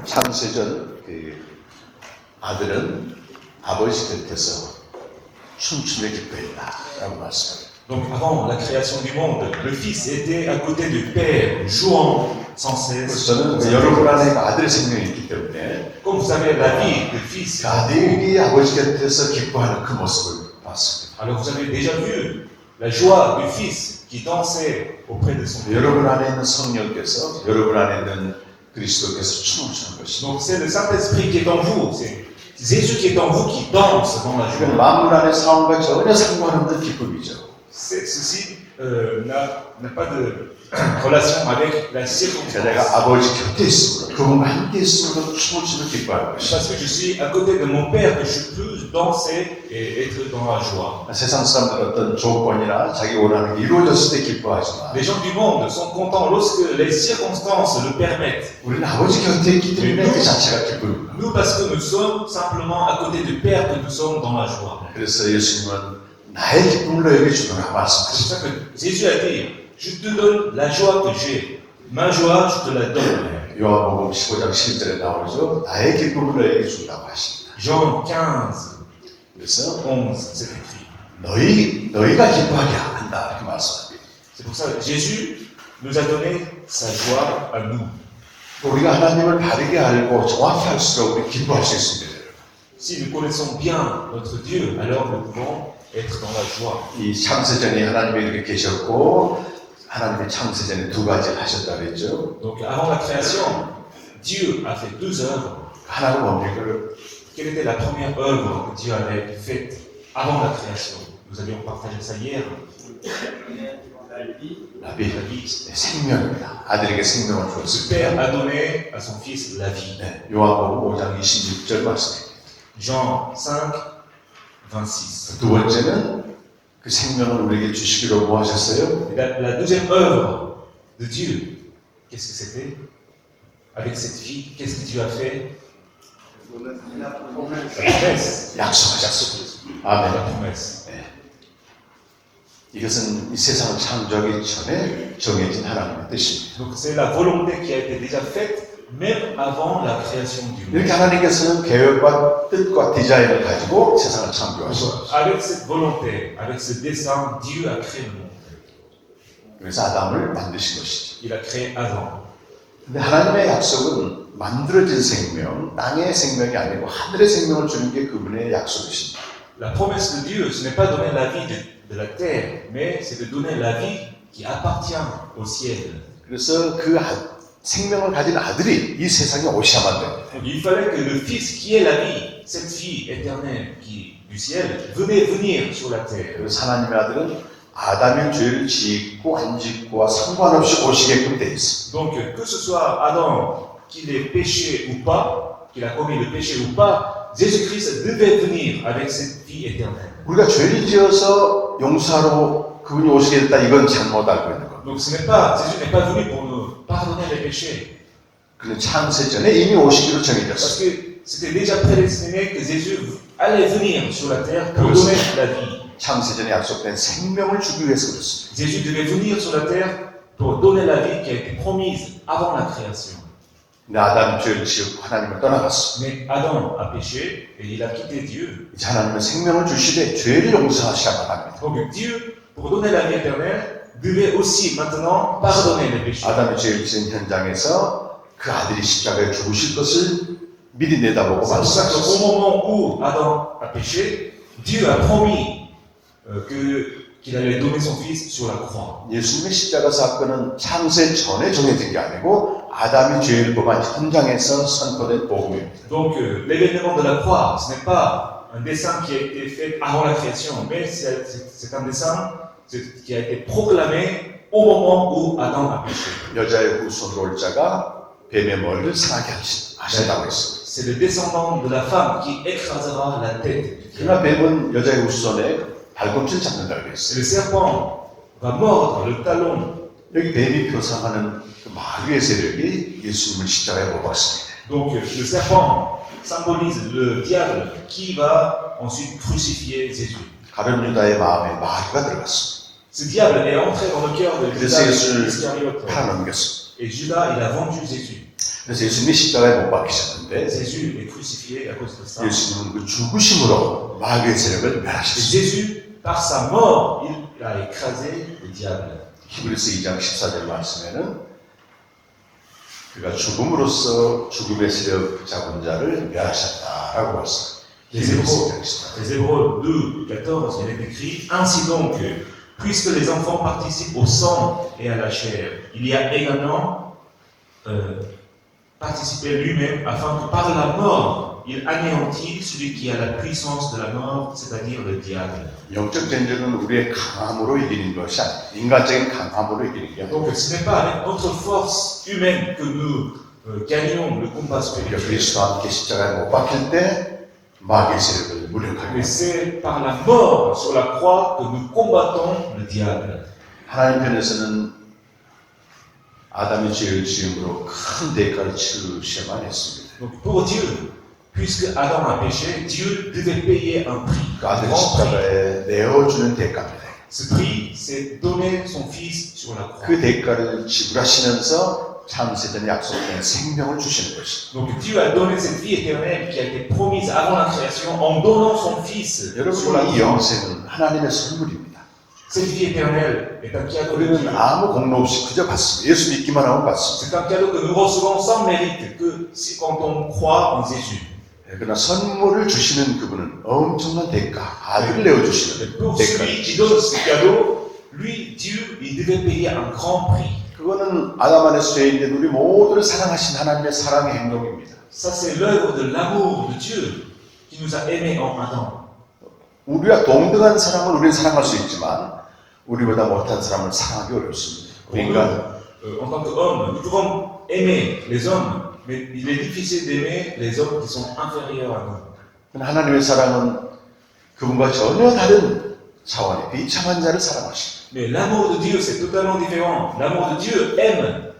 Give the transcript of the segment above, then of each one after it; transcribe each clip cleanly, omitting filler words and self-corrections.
창세전 아들은 아버지 곁에서 춤추며 기뻐했다라고 말씀합니다. Donc avant la création du monde, le Fils était à côté du Père, jouant sans cesse. 저는 여러분 안에 아들의 생명이 있기 때문에 Comme vous avez la vie du Fils, 아들이 아버지 곁에서 기뻐하는 그 모습을 봤습니다. alors vous avez déjà vu la joie du Fils qui dansait auprès de son Père. 여러분 안에 있는 성령께서 여러분 안에 있는 그리스도께서 춤을 추는 것입니다. Donc c'est le Saint-Esprit qui est en vous, c'est Jésus qui est en vous qui danse dans la 이건 joie. 만물 안의 상황과 전혀 상관없는 기쁨이죠. Ceci n'a pas de relation avec la circonstance. 내가 아버지 곁에 있으므로 그분과 함께 있으므로 춤을 추며 기뻐하는 것입니다. Parce que je suis à côté de mon Père que je peux danser et être dans la joie. 세상 사람들은 어떤 조건이나 자기 원하는 게 이루어졌을 때 기뻐하지만 Les gens du monde sont contents lorsque les circonstances le permettent. 우리는 아버지 곁에 있기 때문에 그 자체가 기쁨입니다. Nous, parce que nous sommes simplement à côté du Père, que nous sommes dans la joie. 그래서 예수님은 나의 기쁨을 너에게 주노라 C'est pour 말씀하셨습니다. ça que Jésus a dit, je te donne la joie que j'ai. Ma joie, je te la donne. 요한복음 15장 11절에 나오죠. 나의 기쁨을 너에게 준다고 하십니다. Jean 15, 그래서 11, c'est écrit. 너희가 기뻐하게 한다 이렇게 말씀합니다. C'est pour ça que Jésus nous a donné sa joie à nous. 우리가 하나님을 바르게 알고 정확히 할수록 우리 기뻐할 수 있습니다. Si nous connaissons bien notre Dieu, alors nous pouvons être dans la joie. 이 창세전에 하나님이 이렇게 계셨고 하나님의 창세전에 두 가지를 하셨다 그랬죠. Donc avant la création, Dieu a fait deux œuvres. 하나는 뭡니까? Quelle était la première œuvre que Dieu avait faite avant la création? Nous avions partagé ça hier. 나비, 생명입니다. 아들에게 생명을 Le 주었습니다. Père a donné à son Fils la vie. 네, 요한복음 5장 26절 말씀입니다. Jean 5, 26. 두 번째는 그 생명을 우리에게 주시기로 뭐 하셨어요? Et la deuxième œuvre de Dieu, qu'est-ce que c'était? Avec cette vie, qu'est-ce que Dieu a fait? La promesse. 약속하셨습니다. La 아멘. promesse. 이것은 이 세상을 창조하기 전에 정해진 하나님의 뜻입니다. Donc c'est la volonté qui a été déjà faite même avant la création du monde. 이렇게 하나님께서는 계획과 뜻과 디자인을 가지고 세상을 창조하셨습니다. Avec cette volonté, avec ce dessein, Dieu a créé le monde. 그래서 아담을 만드신 것이죠. Il a créé Adam. 근데 하나님의 약속은 만들어진 생명, 땅의 생명이 아니고 하늘의 생명을 주는 게 그분의 약속이십니다. La promesse de Dieu, ce n'est pas donner la vie de la terre, mais c'est de donner la vie qui appartient au ciel. 그래서 그 생명을 가진 아들이 이 세상에 오셔야만 됩니다. Donc, il fallait que le Fils qui est la vie, cette vie éternelle qui du ciel, venir sur la terre. 그래서 하나님의 아들은 아담의 죄를 짓고 안 짓고와 상관없이 오시게끔 되어 있습니다. Donc, que ce soit Adam qu'il ait péché ou pas, qu'il a commis le péché ou pas, Jésus-Christ devait venir avec cette vie éternelle. 우리가 죄를 지어서 용서하러 그분이 오시게 됐다 이건 잘못 알고 있는 겁니다. Donc, Jésus n'est pas venu pour nous pardonner les péchés. 그는 창세전에 이미 오시기로 Parce 정해졌습니다. que c'était déjà prédestiné que Jésus allait venir sur la terre pour donner la vie. 창세전에 약속된 생명을 주기 위해서 그렇습니다. Jésus devait venir sur la terre pour donner la vie qui a été promise avant la création. 근데 아담이 죄를 지었고 하나님을 떠나갔습니다. Mais Adam a péché et il a quitté Dieu. 이제 하나님은 생명을 주시되 죄를 용서하셔야만 합니다. Donc Dieu, pour donner la vie éternelle, devait aussi maintenant pardonner les péchés. 아담이 죄를 지은 현장에서 그 아들이 십자가에 죽으실 것을 미리 내다보고 C'est pour ça qu'au 말씀하셨습니다. moment où Adam a péché, Dieu a promis qu'il allait donner son fils sur la croix. 예수님의 십자가 사건은 창세 전에 정해진 게 아니고 아담이 죄를 범한 현장에서 선포된 복음입니다. Donc l'événement de la croix, ce n'est pas un dessein qui a été fait avant la création, mais c'est un dessein qui a été proclamé au moment où Adam a péché. 여자의 후손으로 올 자가 뱀의 머리를 상하게 하신다고 했습니다. C'est le descendant de la femme qui écrasera la tête. 그러나 뱀은 여자의 후손의 발꿈치를 잡는다고 Et 했어요. le serpent va mordre le talon. 여기 뱀이 표상하는 그 마귀의 세력이 예수님을 십자가에 못 박습니다. Donc le serpent symbolise le diable qui va ensuite crucifier Jésus. 가룟 유다의 마음에 마귀가 들어갔습니다. Ce diable est entré dans le cœur de 그래서 Judas 예수를 Iscariote. 팔아넘겼습니다. Et Judas, il a vendu Jésus. 그래서 예수님이 십자가에 못 박히셨는데 Jésus est crucifié à cause de ça. 예수님은 그 죽으심으로 마귀의 세력을 Et 멸하셨습니다. Jésus, par sa mort, il a écrasé le diable. 히브리서 2장 14절 말씀에는 그가 죽음으로써 죽음의 세력 잡은 자를 멸하셨다라고 말씀합니다. 히브리서 2장 14절. Les Hébreux 2, 14, il est écrit: Ainsi donc, puisque les enfants participent au sang et à la chair, il y a également participé lui-même afin que par la mort, il anéantisse celui qui a la puissance de la mort, c'est-à-dire le diable. 영적 전쟁은 우리의 강함으로 이기는 것이 아니에요. 인간적인 강함으로 이기는 게 아니에요. Donc ce n'est pas avec notre force humaine que nous gagnons le combat 그러니까 spirituel, 그리스도와 함께 십자가에 못 박힐 때 마귀의 세력을 무력하게 mais 합니다. c'est par la mort sur la croix que nous combattons le diable. 하나님 편에서는 아담이 죄를 지음으로 큰 대가를 치르셔야만 했습니다. Donc pour Dieu, puisque Adam a péché, Dieu devait payer un prix. 그 아들 Un grand prix. 십자가에 내어주는 대가입니다. Ce prix, c'est donner son fils sur la croix. 그 대가를 지불하시면서 창세전에 약속된 생명을 주시는 것입니다. Donc Dieu a donné cette vie éternelle qui a été promise avant la création en donnant son fils sur la 여러분 이 croix. 영생은 하나님의 선물입니다. Cette vie éternelle est un cadeau de 우리는 Dieu. 아무 공로 없이 그저 받습니다. 예수 믿기만 하면 받습니다. C'est un cadeau que nous recevons sans mérite, que si quand on croit en Jésus. 그러나 선물을 주시는 그분은 엄청난 대가, 아들을 내어주시는 Pour 대가. celui qui donne ce cadeau, lui, Dieu, il devait payer un grand prix. 그거는 아담 안에서 죄인된 우리 모두를 사랑하신 하나님의 사랑의 행동입니다. Ça, c'est l'œuvre de l'amour de Dieu qui nous a aimés en Adam. 우리와 동등한 사랑을 우리는 사랑할 수 있지만 우리보다 못한 사람을 사랑하기 어렵습니다. Pour nous, 그러니까 en tant qu'hommes, nous pouvons aimer les hommes, mais il est difficile d'aimer les hommes qui sont inférieurs à nous. 하나님의 사랑은 그분과 전혀 다른 차원의 비참한 자를 사랑하십니다. Mais l'amour de Dieu, c'est totalement différent. L'amour de Dieu aime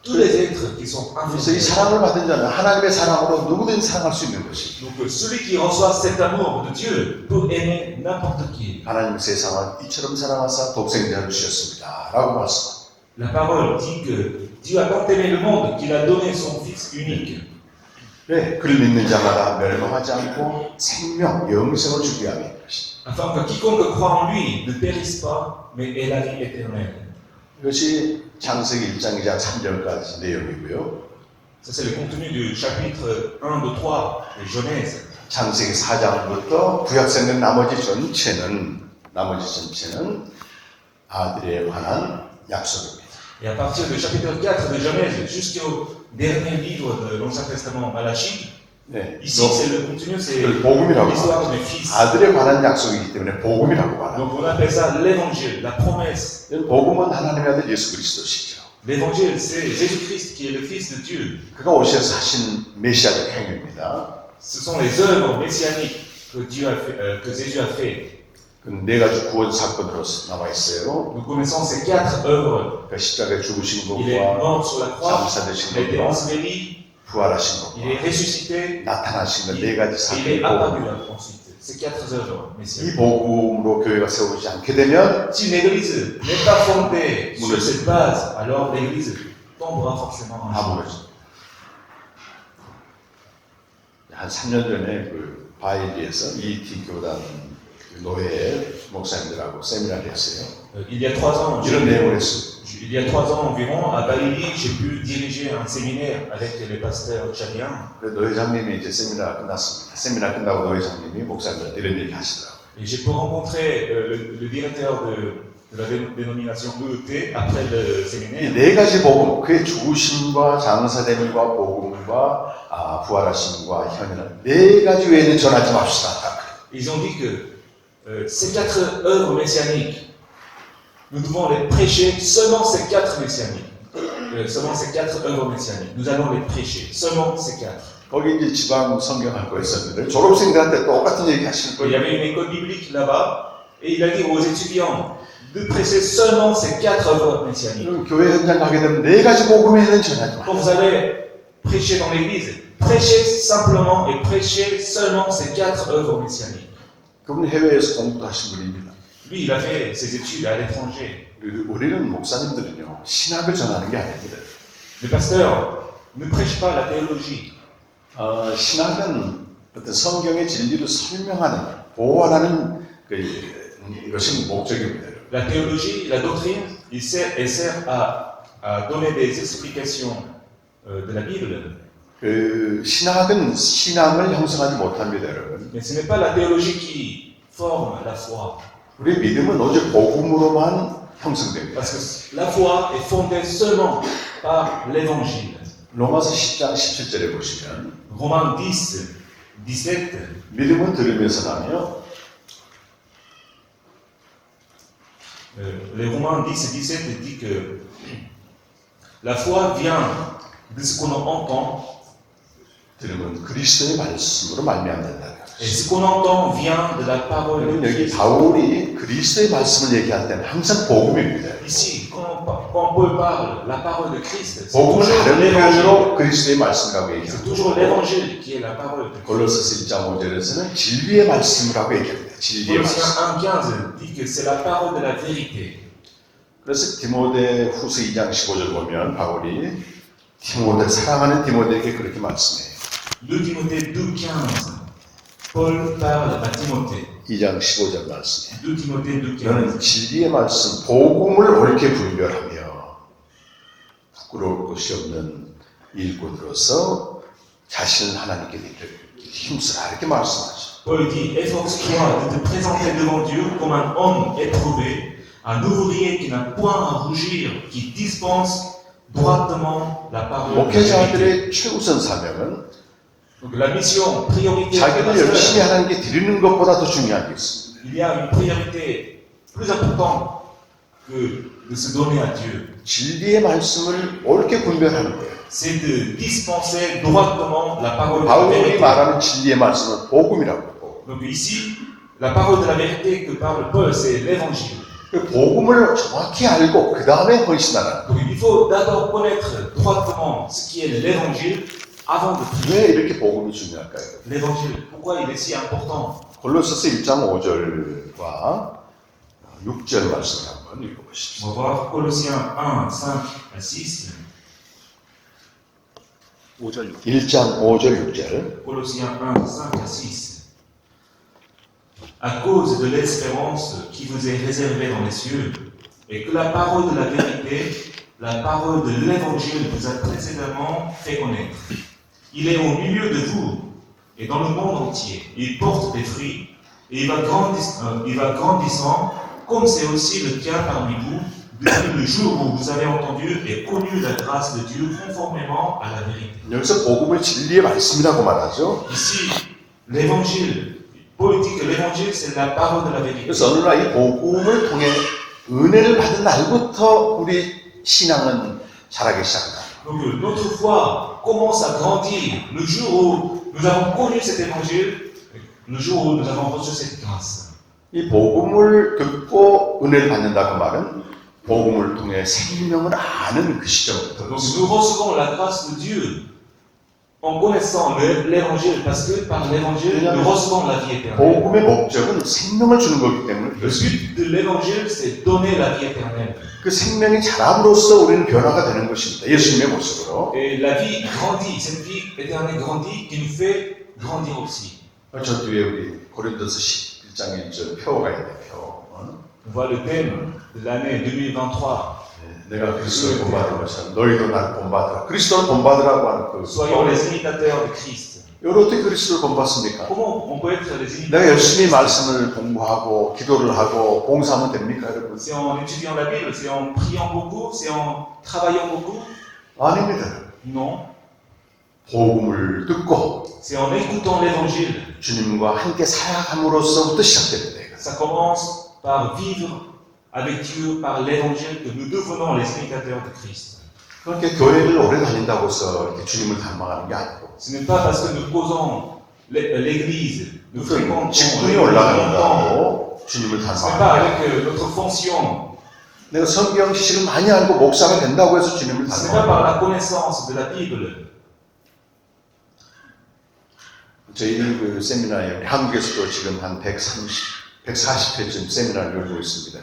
tous les êtres qui sont 그래서 이 inférieurs. 사랑을 받은 자는 하나님의 사랑으로 누구든 사랑할 수 있는 것입니다. Donc celui qui reçoit cet amour de Dieu peut aimer n'importe qui. 하나님 세상을 이처럼 사랑하사 독생자를 주셨습니다. 라고 말씀합니다. La parole dit que Dieu a tant aimé le monde qu'il a donné son Fils unique. 네, 그를 믿는 자마다 멸망하지 않고 생명, 영생을 주기 위함인 것입니다. Afin que quiconque croit en lui ne périsse pas, mais ait la vie éternelle. 이것이 창세기 1장이자 3절까지 내용이고요. Ça, c'est le contenu du chapitre 1, 2, 3 de Genèse. 창세기 4장부터 구약성경 나머지 전체는 아들에 관한 약속입니다. Et à partir du chapitre 4 de Genèse jusqu'au dernier livre de l'Ancien Testament, Malachie, 네, ici, c'est le contenu, c'est 그걸 복음이라고 l'histoire 합니다. de mes fils. 아들에 관한 약속이기 때문에 복음이라고 말합니다. Donc on appelle ça l'évangile, la promesse. 복음은 하나님의 아들 예수 그리스도시죠. L'évangile, c'est Jésus-Christ qui est le Fils de Dieu. 그가 오셔서 하신 메시아적 행위입니다. Ce sont les œuvres messianiques que Dieu a fait, que Jésus a fait. 그 네 가지 구원 사건으로 나와 있어요. Nous connaissons ces 4 œuvres. 그 십자가에 죽으신 Il est 것과 mort sur la croix, 장사되신 il a été 것과 enseveli, 부활하신 il est 것과 ressuscité, 나타나신 것 il, 네 가지 il est apparu 사건. ensuite. Ces 4 œuvres 이 messianiques. 복음으로 교회가 세우지 않게 되면 Si l'église n'est pas fondée sur Moulin. cette base, alors l'église tombera forcément un 다 jour. 무너져. 한 3년 전에 그 바일리에서 ET 교단 노예 목사님들하고 세미나를 했어요. Il y a 3 ans, 이런 내용을 했어요. il y a 3 ans environ, à Bailly, j'ai pu diriger un séminaire avec les pasteurs tchadiens. 그래서 노회장님이 이제 세미나 끝났습니다. 세미나 끝나고 노회장님이 목사님들한테 이런 얘기 하시더라고요. Et j'ai pu rencontrer le directeur de la dénomination EET après le 이 séminaire. 네 가지 복음, 그의 죽으심과 장사됨과 복음과 부활하심과 현현은 네 가지 외에는 전하지 맙시다. Ils ont dit que ces 4 œuvres messianiques, nous devons les prêcher seulement ces 4 messianiques. Seulement ces 4 œuvres messianiques. Nous allons les prêcher, seulement ces 4. 거기 이제 지방 성경학과 있었는데 졸업생들한테 똑같은 얘기 하시는 Il y 거예요. avait une école biblique là-bas, et il a dit aux étudiants de prêcher seulement ces 4 œuvres messianiques. 그럼 교회 현장 가게 되면 네 가지 복음에는 전하지 Quand 마. vous allez prêcher dans l'église, prêchez simplement et prêchez seulement ces 4 œuvres messianiques. 그분 해외에서 공부도 하신 분입니다. Lui, il a fait ses études à l'étranger. 우리는 목사님들은요 신학을 전하는 게 아닙니다. Les pasteurs, ne prêche pas la théologie. 신학은 어떤 성경의 진리를 설명하는, 보완하는 것이 목적입니다. La théologie, la doctrine, elle sert à donner des explications de la Bible. 신학은 신앙을 형성하지 못합니다, 여러분. Mais ce n'est pas la théologie qui forme la foi. 우리의 믿음은 오직 복음으로만 형성됩니다. Parce que la foi est fondée seulement par l'évangile. 로마서 10장 17절에 보시면 Romains 10, 17. 믿음은 들으면서 나며 Les Romains 10 et 17 dit que la foi vient de ce qu'on entend, 들으면 그리스도의 말씀으로 말미암는다. et ce qu'on entend vient de la parole de 여러분 여기 Christ. 바울이 그리스도의 말씀을 얘기할 때는 항상 복음입니다. Ici, quand Paul parle la parole de Christ, c'est 복음을 toujours 다른 l'évangile. 표현으로 그리스도의 말씀이라고 C'est 얘기합니다. toujours l'évangile qui est la parole de Christ. 골로새서 1장 5절에서는 진리의 말씀이라고 얘기합니다. 진리의 말씀. Colossiens 1,15 dit que c'est la parole de la vérité. 그래서 디모데 후서 2장 15절 보면 바울이 디모데 사랑하는 디모데에게 그렇게 말씀해요. 2 Timothée 2,15. Paul parle à Timothée. 2장 15절 말씀이에요. 2 Timothée 2,15. 너는 진리의 말씀, 복음을 옳게 분별하며 부끄러울 것이 없는 일꾼으로서 자신을 하나님께 힘쓰라 이렇게 말씀하죠. Paul dit, efforce-toi de te présenter devant Dieu comme un homme éprouvé, un ouvrier qui n'a point à rougir, qui dispense droitement la parole de la vérité. 목회자들의 최우선 사명은 Donc la mission, priorité des 자기를 열심히 pasteurs, 하나님께 드리는 것보다 더 중요한 게 있습니다. il y a une priorité plus importante que de se donner à Dieu. 진리의 말씀을 옳게 분별하는 거예요. C'est de dispenser droitement la parole de la 바울이 vérité. 말하는 진리의 말씀은 복음이라고 해요. Donc ici, la parole de la vérité que parle Paul, c'est l'évangile. 그 복음을 정확히 알고 그 다음에 헌신하는. Donc il faut d'abord connaître droitement ce qui est l'évangile avant de prier. 왜 이렇게 복음이 중요할까요? L'évangile, pourquoi il est si important? 골로새서 1장 5절과 6절 말씀을 한번 읽어보십시오. On va voir Colossiens 1, 5 à 6. 5절 6절. 1장 5절 6절. Colossiens 1, 5 à 6. À cause de l'espérance qui vous est réservée dans les cieux, et que la parole de la vérité, la parole de l'évangile vous a précédemment fait connaître. Il est au milieu de vous et dans le monde entier. Il porte des fruits et il va grandissant, comme c'est aussi le cas parmi vous, depuis le jour où vous avez entendu et connu la grâce de Dieu conformément à la vérité. 여기서 복음을 진리의 말씀이라고 말하죠. Ici, l'évangile, Paul dit que l'évangile c'est la parole de la vérité. 그래서 어느 날 이 복음을 통해 은혜를 받은 날부터 우리 신앙은 자라기 시작한다. Donc notre foi commence à grandir le jour où nous avons connu cet évangile, le jour où nous avons reçu cette grâce. 이 복음을 듣고 은혜를 받는다 그 말은 복음을 통해 생명을 아는 그 시점부터 Donc nous recevons la grâce de Dieu en connaissant l'évangile, parce que par l'évangile nous recevons la vie éternelle. 복음의 목적은 생명을 주는 거기 때문에 Le 그렇습니다. but de l'évangile c'est donner la vie éternelle. 그 생명이 자람으로써 우리는 변화가 되는 것입니다. 예수님의 모습으로. Et la vie grandit, cette vie éternelle grandit, qui nous fait grandir aussi. 저 뒤에 우리 고린도서 11장 1절 표가 있네, 표. On voit le thème de l'année 2023. 내가 그리스도를 본받은 것처럼 너희도 날 본받으라. 그리스도를 본받으라고 하는 그 Soyons les imitateurs de Christ. 여러분 어떻게 그리스도를 본받습니까? Comment on peut être les imitateurs? 내가 열심히 말씀을 공부하고 기도를 하고 봉사하면 됩니까, 여러분? C'est en étudiant la Bible, c'est en priant beaucoup, c'est en travaillant beaucoup? 아닙니다. Non. 복음을 듣고 C'est en écoutant l'évangile. 주님과 함께 살아감으로써부터 시작됩니다. Ça commence par vivre avec Dieu, par l'évangile, que nous devenons les imitateurs de Christ. 그렇게 교회를 오래 다닌다고 해서 이렇게 주님을 닮아가는 게 아니고 Ce n'est pas parce que nous causons l'église, nous fréquentons 직분이 longtemps. 올라간다고 주님을 Ce n'est pas 닮아가는 avec notre fonction. 내가 성경 지식을 많이 알고 목사가 된다고 해서 주님을 Ce n'est pas par 닮아가는 la connaissance de la Bible. 저희 그 세미나에 한국에서도 지금 한 140회쯤 세미나를 열고 있습니다.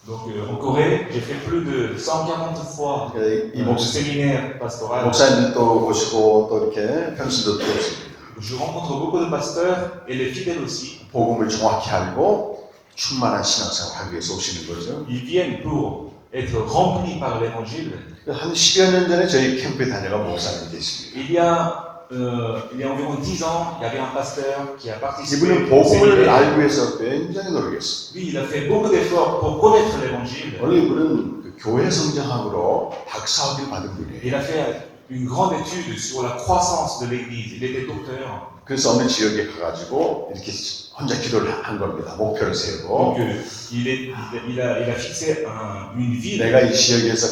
Donc en Corée, j'ai fait plus de 140 fois 이 le séminaire pastoral. 목사님들도 오시고 또 이렇게 평신도도 오십니다. Je rencontre beaucoup de pasteurs et les fidèles aussi. 복음을 정확히 알고 충만한 신앙생활을 하기 위해서 오시는 거죠. Ils viennent pour être remplis par l'évangile. 한 10여 년 전에 저희 캠프에 다녀간 목사님 계십니다. Il y a environ 10 ans, il y avait un pasteur qui a participé 이분은 au 복음을 séminaire. 알기 위해서 굉장히 노력했어요. Lui, il a fait beaucoup d'efforts pour connaître l'évangile. 원래 이분은 그 교회 성장학으로 박사학위를 받은 분이에요. Il a fait une grande étude sur la croissance de l'Église. Il était docteur. 그래서 어느 지역에 가가지고 이렇게 혼자 기도를 한 겁니다. 목표를 세우고 Donc, il a fixé une ville. 내가 이 지역에서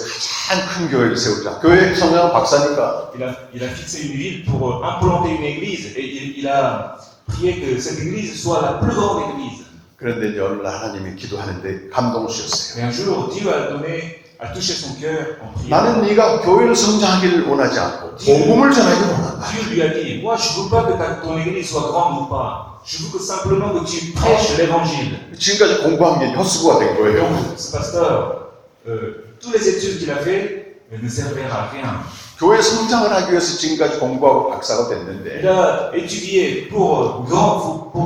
가장 큰 교회를 세우자. 교회 성장 박사니까 Il a fixé une ville pour implanter une église. Et il a prié que cette église soit la plus grande église. 그런데 이제 어느 날 하나님이 기도하는데 감동 주셨어요. Et un jour, Dieu a touché son cœur en prière. 나는 네가 교회를 성장하기를 원하지 않고 복음을 전하기를 원한다. Dieu lui a dit, moi je ne veux pas que ton église soit grande ou pas. Je veux que simplement que tu prêches l'évangile. 지금까지 공부한 게 헛수고가 된 거예요. Donc, ce pasteur, toutes les études qu'il a fait ne servaient à rien. 교회 성장을 하기 위해서 지금까지 공부하고 박사가 Il 됐는데 a étudié pour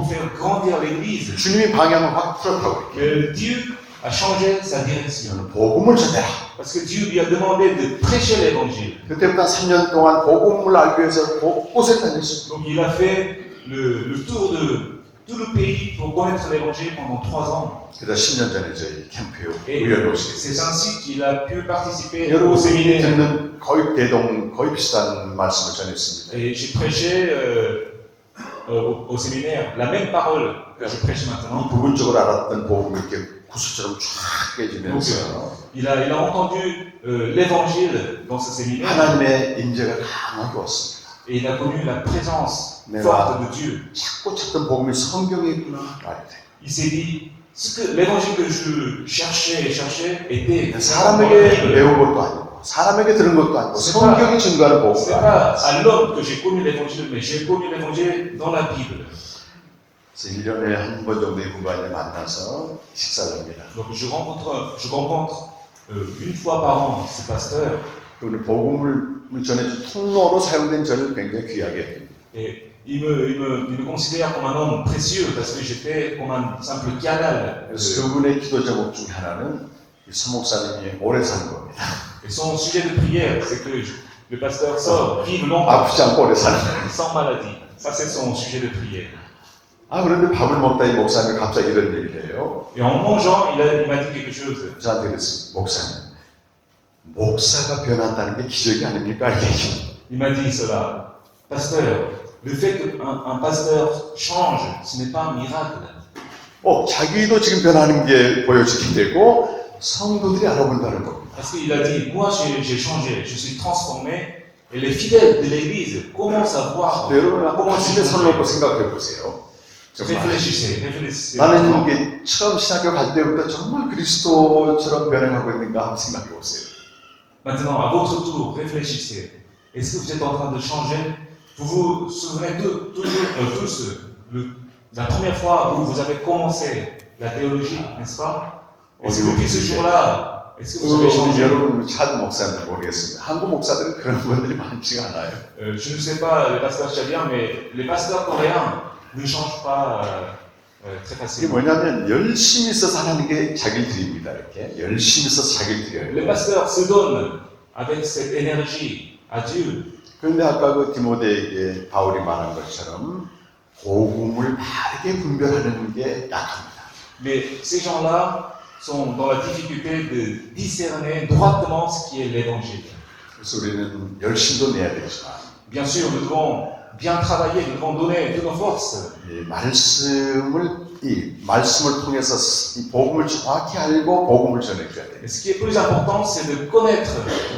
faire grandir l'église. 주님이 방향을 확 풀었다고. Mais Dieu a changé sa direction. 너는 복음을 전해라. Parce que Dieu lui a demandé de prêcher l'évangile. 그때부터 3년 동안 복음을 알기 위해서 곳곳에 다녔어요. Donc il a fait le tour de tout le pays pour connaître l'évangile pendant 3 ans. 그래서 10년 전에 저희 캠프에 Et 우연히 오시게 c'est ainsi qu'il a pu participer 됐어요. au 여러분 séminaire. 듣는 거의 비슷한 말씀을 전했습니다. Et j'ai prêché au séminaire la même parole que je prêche maintenant. 부분적으로 알았던 복음이 이렇게 구슬처럼 쫙 깨지면서 Il a entendu l'évangile dans ce séminaire 하나님의 임재가 강하게 왔습니다. et il a connu la présence Mais forte de Dieu. 찾고 찾던 복음이 성경에 있구나 알게 돼요. Il s'est dit, l'évangile que je cherchais était dans la 사람에게 Bible. 배운 것도 아니고 사람에게 들은 것도 아니고 C'est 성경이 증거하는 C'est 복음이 pas à l'homme que j'ai connu l'évangile, mais j'ai connu l'évangile dans la Bible. 그래서 1년에 한 번 정도 이분과 만나서 식사를 합니다. Donc je rencontre une fois par an ce pasteur 그분은 복음을 전해준 통로로 사용된 저를 굉장히 귀하게 여깁니다. et il me considère comme un homme précieux parce que j'étais comme un simple canal. 그래서 그분의 기도 제목 중에 하나는 이 서목사님이 오래 사는 겁니다. Et son sujet de prière, c'est que le pasteur sort, vive longtemps, 아프지 않고 오래 사는 거예요. sans maladie. Ça, c'est son sujet de prière. 아 그런데 밥을 먹다 이 목사님이 갑자기 이런 얘기를 해요. Et en mangeant, il m'a dit quelque chose. 저한테 그랬어요. 목사님, 목사가 변한다는 게 기적이 아닙니까? 이렇게 얘기해요. Il m'a dit cela. Pasteur, le fait qu'un pasteur change, ce n'est pas un miracle. 자기도 지금 변하는 게 보여지게 되고 성도들이 알아본다는 겁니다. Parce qu'il a dit, moi j'ai changé, je suis transformé, et les fidèles de l'Église commencent à voir 여러분 한번 comment 가슴에 je 손 change. 놓고 생각해 보세요. 정말 Réfléchissez. 나는 이게 처음 시작해 갈 때부터 정말 그리스도처럼 변해가고 있는가 한번 생각해 보세요. Maintenant, à votre tour, réfléchissez. Est-ce que vous êtes en train de changer? Vous vous souvenez tous la première fois où vous avez commencé la théologie, n'est-ce pas? Est-ce que depuis ce jour-là, est-ce que vous avez changé? 여러분 찾은 목사님들 모르겠습니다. 한국 목사들은 그런 분들이 많지가 않아요. Je ne sais pas les pasteurs tchadiens, mais les pasteurs coréens ne changent pas très 이게 facilement. 뭐냐면 열심히 써서 하는 게 자기를 드립니다. 이렇게 열심히 써서 자기를 드려요. Les pasteurs se donnent avec cette énergie à Dieu. 그런데 아까 그 디모데에게 바울이 말한 것처럼 복음을 바르게 분별하는 게 약합니다. Mais ces gens-là sont dans la difficulté de discerner droitement ce qui est l'évangile. 그래서 우리는 열심도 내야 되지만 Bien sûr, nous devons bien travailler, nous devons donner toutes nos forces. 이 말씀을 통해서 이 복음을 정확히 알고 복음을 전해줘야 돼요. Mais ce qui est plus important, c'est de connaître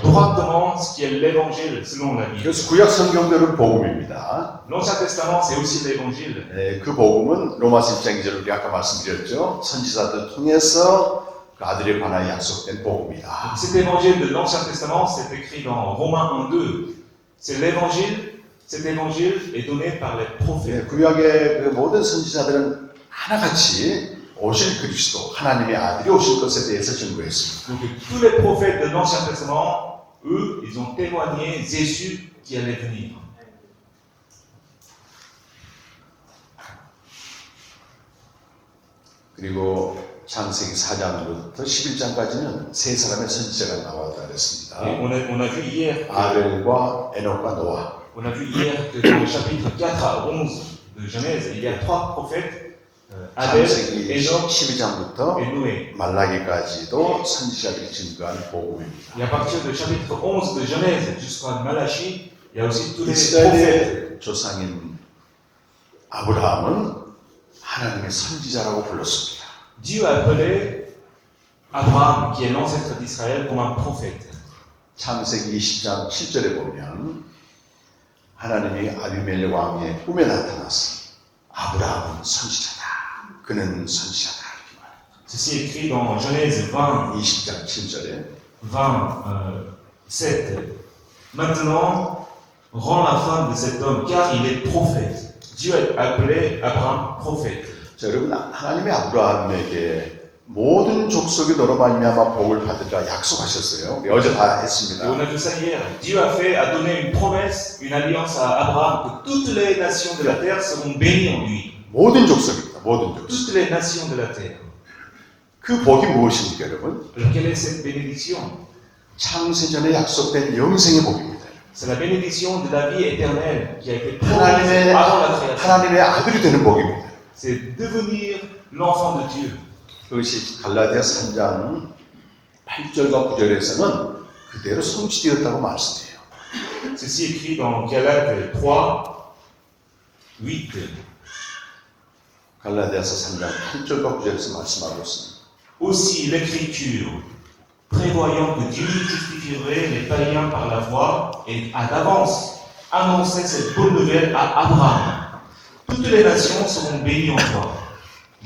droitement ce qui est l'évangile selon la Bible. 그래서 구약 성경들은 복음입니다. L'Ancien Testament, c'est aussi l'évangile. 그 복음은 로마서 1장 2절 우리 아까 말씀드렸죠. 선지자들 통해서 그 아들에 관하여 약속된 복음이다. Cet évangile de l'Ancien Testament, c'est écrit dans Romains 1:2. C'est l'évangile. Cet évangile est donné par les prophètes. 구약의 그 모든 선지자들은 하나같이 오실 그리스도 하나님의 아들이 오실 것에 대해서 증거했습니다. Donc tous les prophètes de l'Ancien Testament, eux, ils ont témoigné Jésus qui allait venir. 그리고 창세기 4장부터 11장까지는 세 사람의 선지자가 나왔다 그랬습니다. Et on a vu hier, 아벨과 에녹과 노아. on a vu hier que dans le chapitre 4 à 11 de Genèse, il y a trois prophètes, Abel, 창세기 Enoch 12장부터 et Noé. 말라기까지도 선지자들이 증거한 복음입니다. Et à partir du chapitre 11 de Genèse jusqu'à Malachie, il y a aussi tous les prophètes. 이스라엘의 조상인 아브라함은 하나님의 선지자라고 불렀습니다. Dieu a appelé Abraham, qui est l'ancêtre d'Israël, comme un prophète. 창세기 20장 7절에 보면 하나님이 아비멜렉 왕의 꿈에 나타나서 아브라함은 선지자다. 그는 선지자다. 이렇게 말합니다. Ceci est écrit dans Genèse 20, 20장 7절에 27. Maintenant, rends la femme de cet homme, car il est prophète. Dieu a appelé Abraham prophète. 자, 여러분 하나님의 아브라함에게 모든 족속이 너로 말미암아 복을 받으리라 약속하셨어요. 우리 어제 다 Et 했습니다. on a vu ça hier. Dieu a donné une promesse, une alliance à Abraham, que toutes les nations de la terre seront bénies en lui. 모든 족속입니다. 모든 족속. Toutes les nations de la terre. 그 복이 무엇입니까, 여러분? Alors quelle est cette bénédiction? 창세전에 약속된 영생의 복입니다. C'est la bénédiction de la vie éternelle qui a été promise 하나님의, avant la création. 하나님의 아들이 되는 복입니다. C'est devenir l'enfant de Dieu. 그것이 갈라디아 3장 8절과 9절에서는 그대로 성취되었다고 말씀해요. Ceci est écrit dans Galates 3, 8. 갈라디아서 3장 8절과 9절에서 말씀하고 있습니다. Aussi l'Écriture, prévoyant que Dieu justifierait les païens par la foi, et à d'avance annonçait cette bonne nouvelle à Abraham. Toutes les nations seront bénies en toi,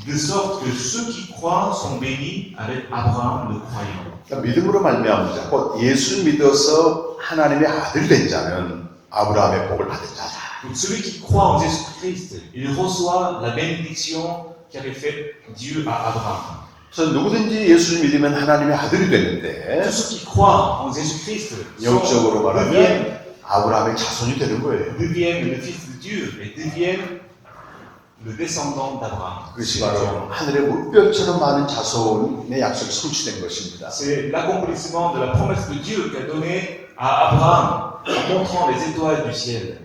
de sorte que ceux qui croient sont bénis avec Abraham le croyant. 그러니까 믿음으로 말미암은 자, 곧 예수 믿어서 하나님의 아들이 된 자는 아브라함의 복을 받은 자다. Donc celui qui croit en Jésus-Christ, il reçoit la bénédiction qu'avait faite Dieu à Abraham. 그래서 누구든지 예수를 믿으면 하나님의 아들이 되는데 Tous ceux qui croient en Jésus-Christ 영적으로 말하면 아브라함의 자손이 되는 거예요. deviennent le fils de Dieu et deviennent le descendant d'Abraham. 그것이 바로 하늘의 물결처럼 많은 자손의 약속이 성취된 것입니다. C'est l'accomplissement de la promesse de Dieu qu'a donnée à Abraham en montrant les étoiles du ciel.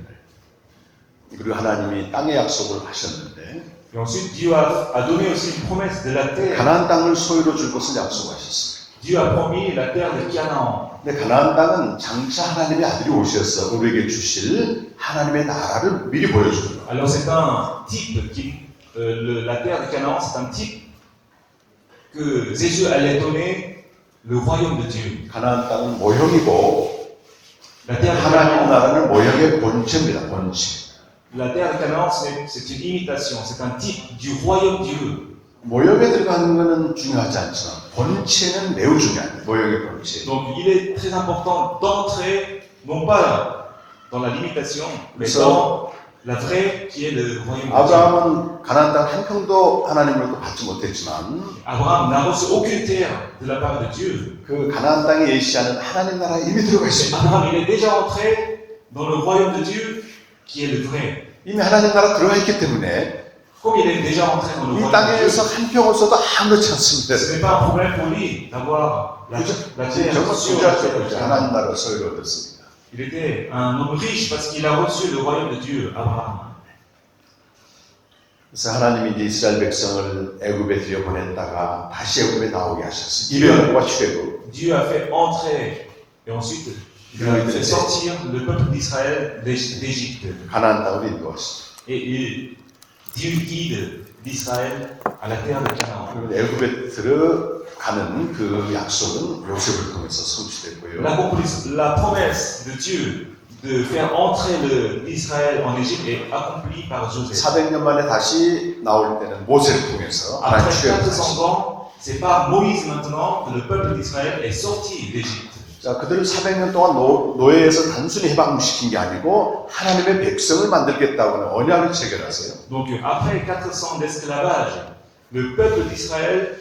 그리고 하나님이 땅의 약속을 하셨는데 Et ensuite, Dieu a donné aussi une promesse de la terre. 가나안 땅을 소유로 줄 것을 약속하셨어요. Dieu a promis la terre de Canaan. 근데 가나안 땅은 장차 하나님의 아들이 오셔서 우리에게 주실 하나님의 나라를 미리 보여주는 거예요. Alors c'est un type la terre de Canaan, c'est un type que Jésus allait donner le royaume de Dieu. 가나안 땅은 모형이고 La terre de 하나님 Canaan, 나라는 모형의 본체입니다. 본체. la terre de Canaan, c'est une imitation, c'est un type du royaume de Dieu. 모형에 들어가는 것은 중요하지 않지만 본체는 매우 중요합니다. 모형의 본체. Donc il est très important d'entrer, non pas dans la limitation, mais 그래서 dans la vraie qui est le royaume de Dieu. 아브라함은 가나안 땅 한 평도 하나님으로부터 받지 못했지만 Abraham n'a reçu aucune terre de la part de Dieu. 그 가나안 땅에 예시하는 하나님 나라에 이미 들어가 있습니다. Abraham, il est déjà entré dans le royaume de Dieu qui est le vrai. 이미 하나님 나라 들어가 있기 때문에 Comme il est déjà entré dans le 이 royaume de 땅에서 Dieu, 한 평 없어도 아무렇지 않습니다. ce n'est pas un problème pour lui d'avoir la terre 정말 sur 부자죠. 하나님 나라 소유를 얻었습니다. Il était un homme riche parce qu'il a reçu le royaume de Dieu, Abraham. 그래서 하나님이 이제 이스라엘 백성을 애굽에 들여보냈다가 다시 애굽에 나오게 하셨어요. 입양과 출애굽. Dieu a fait entrer et ensuite il a fait sortir le peuple d'Israël d'Égypte. 가나안 땅으로 인도하시죠. Et Dieu guide d'Israël à la terre de Canaan. 그리고 애굽에 들어가는 그 약속은 요셉을 통해서 성취됐고요. La promesse de Dieu de faire entrer l'Israël en Égypte est accomplie par Joseph. 400년 만에 다시 나올 때는 모세를 통해서 하나님 Après 출애굽을 400 하시죠. ans, c'est par Moïse maintenant que le peuple d'Israël est sorti d'Égypte. 자, 그들을 400년 동안 노예에서 단순히 해방시킨 게 아니고 하나님의 백성을 만들겠다고 하는 언약을 체결하세요. Donc après 400 d'esclavage, le peuple d'Israël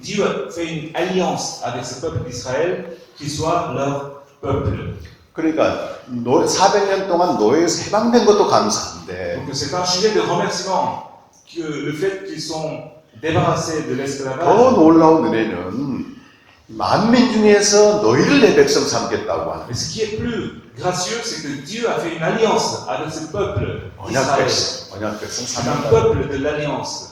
Dieu fait une alliance avec ce peuple d'Israël qui soit leur peuple. 그러니까 400년 동안 노예에서 해방된 것도 감사한데 Donc c'est un sujet de remerciement que le fait qu'ils sont débarrassés de 더 l'esclavage. 놀라운 은혜는 만민 중에서 너희를 내 백성 삼겠다고 하는 Mais ce qui est plus gracieux, c'est que Dieu a fait une alliance avec ce peuple 언약 d'Israël. 백성, 언약 백성 C'est un 삼는다. peuple de l'alliance.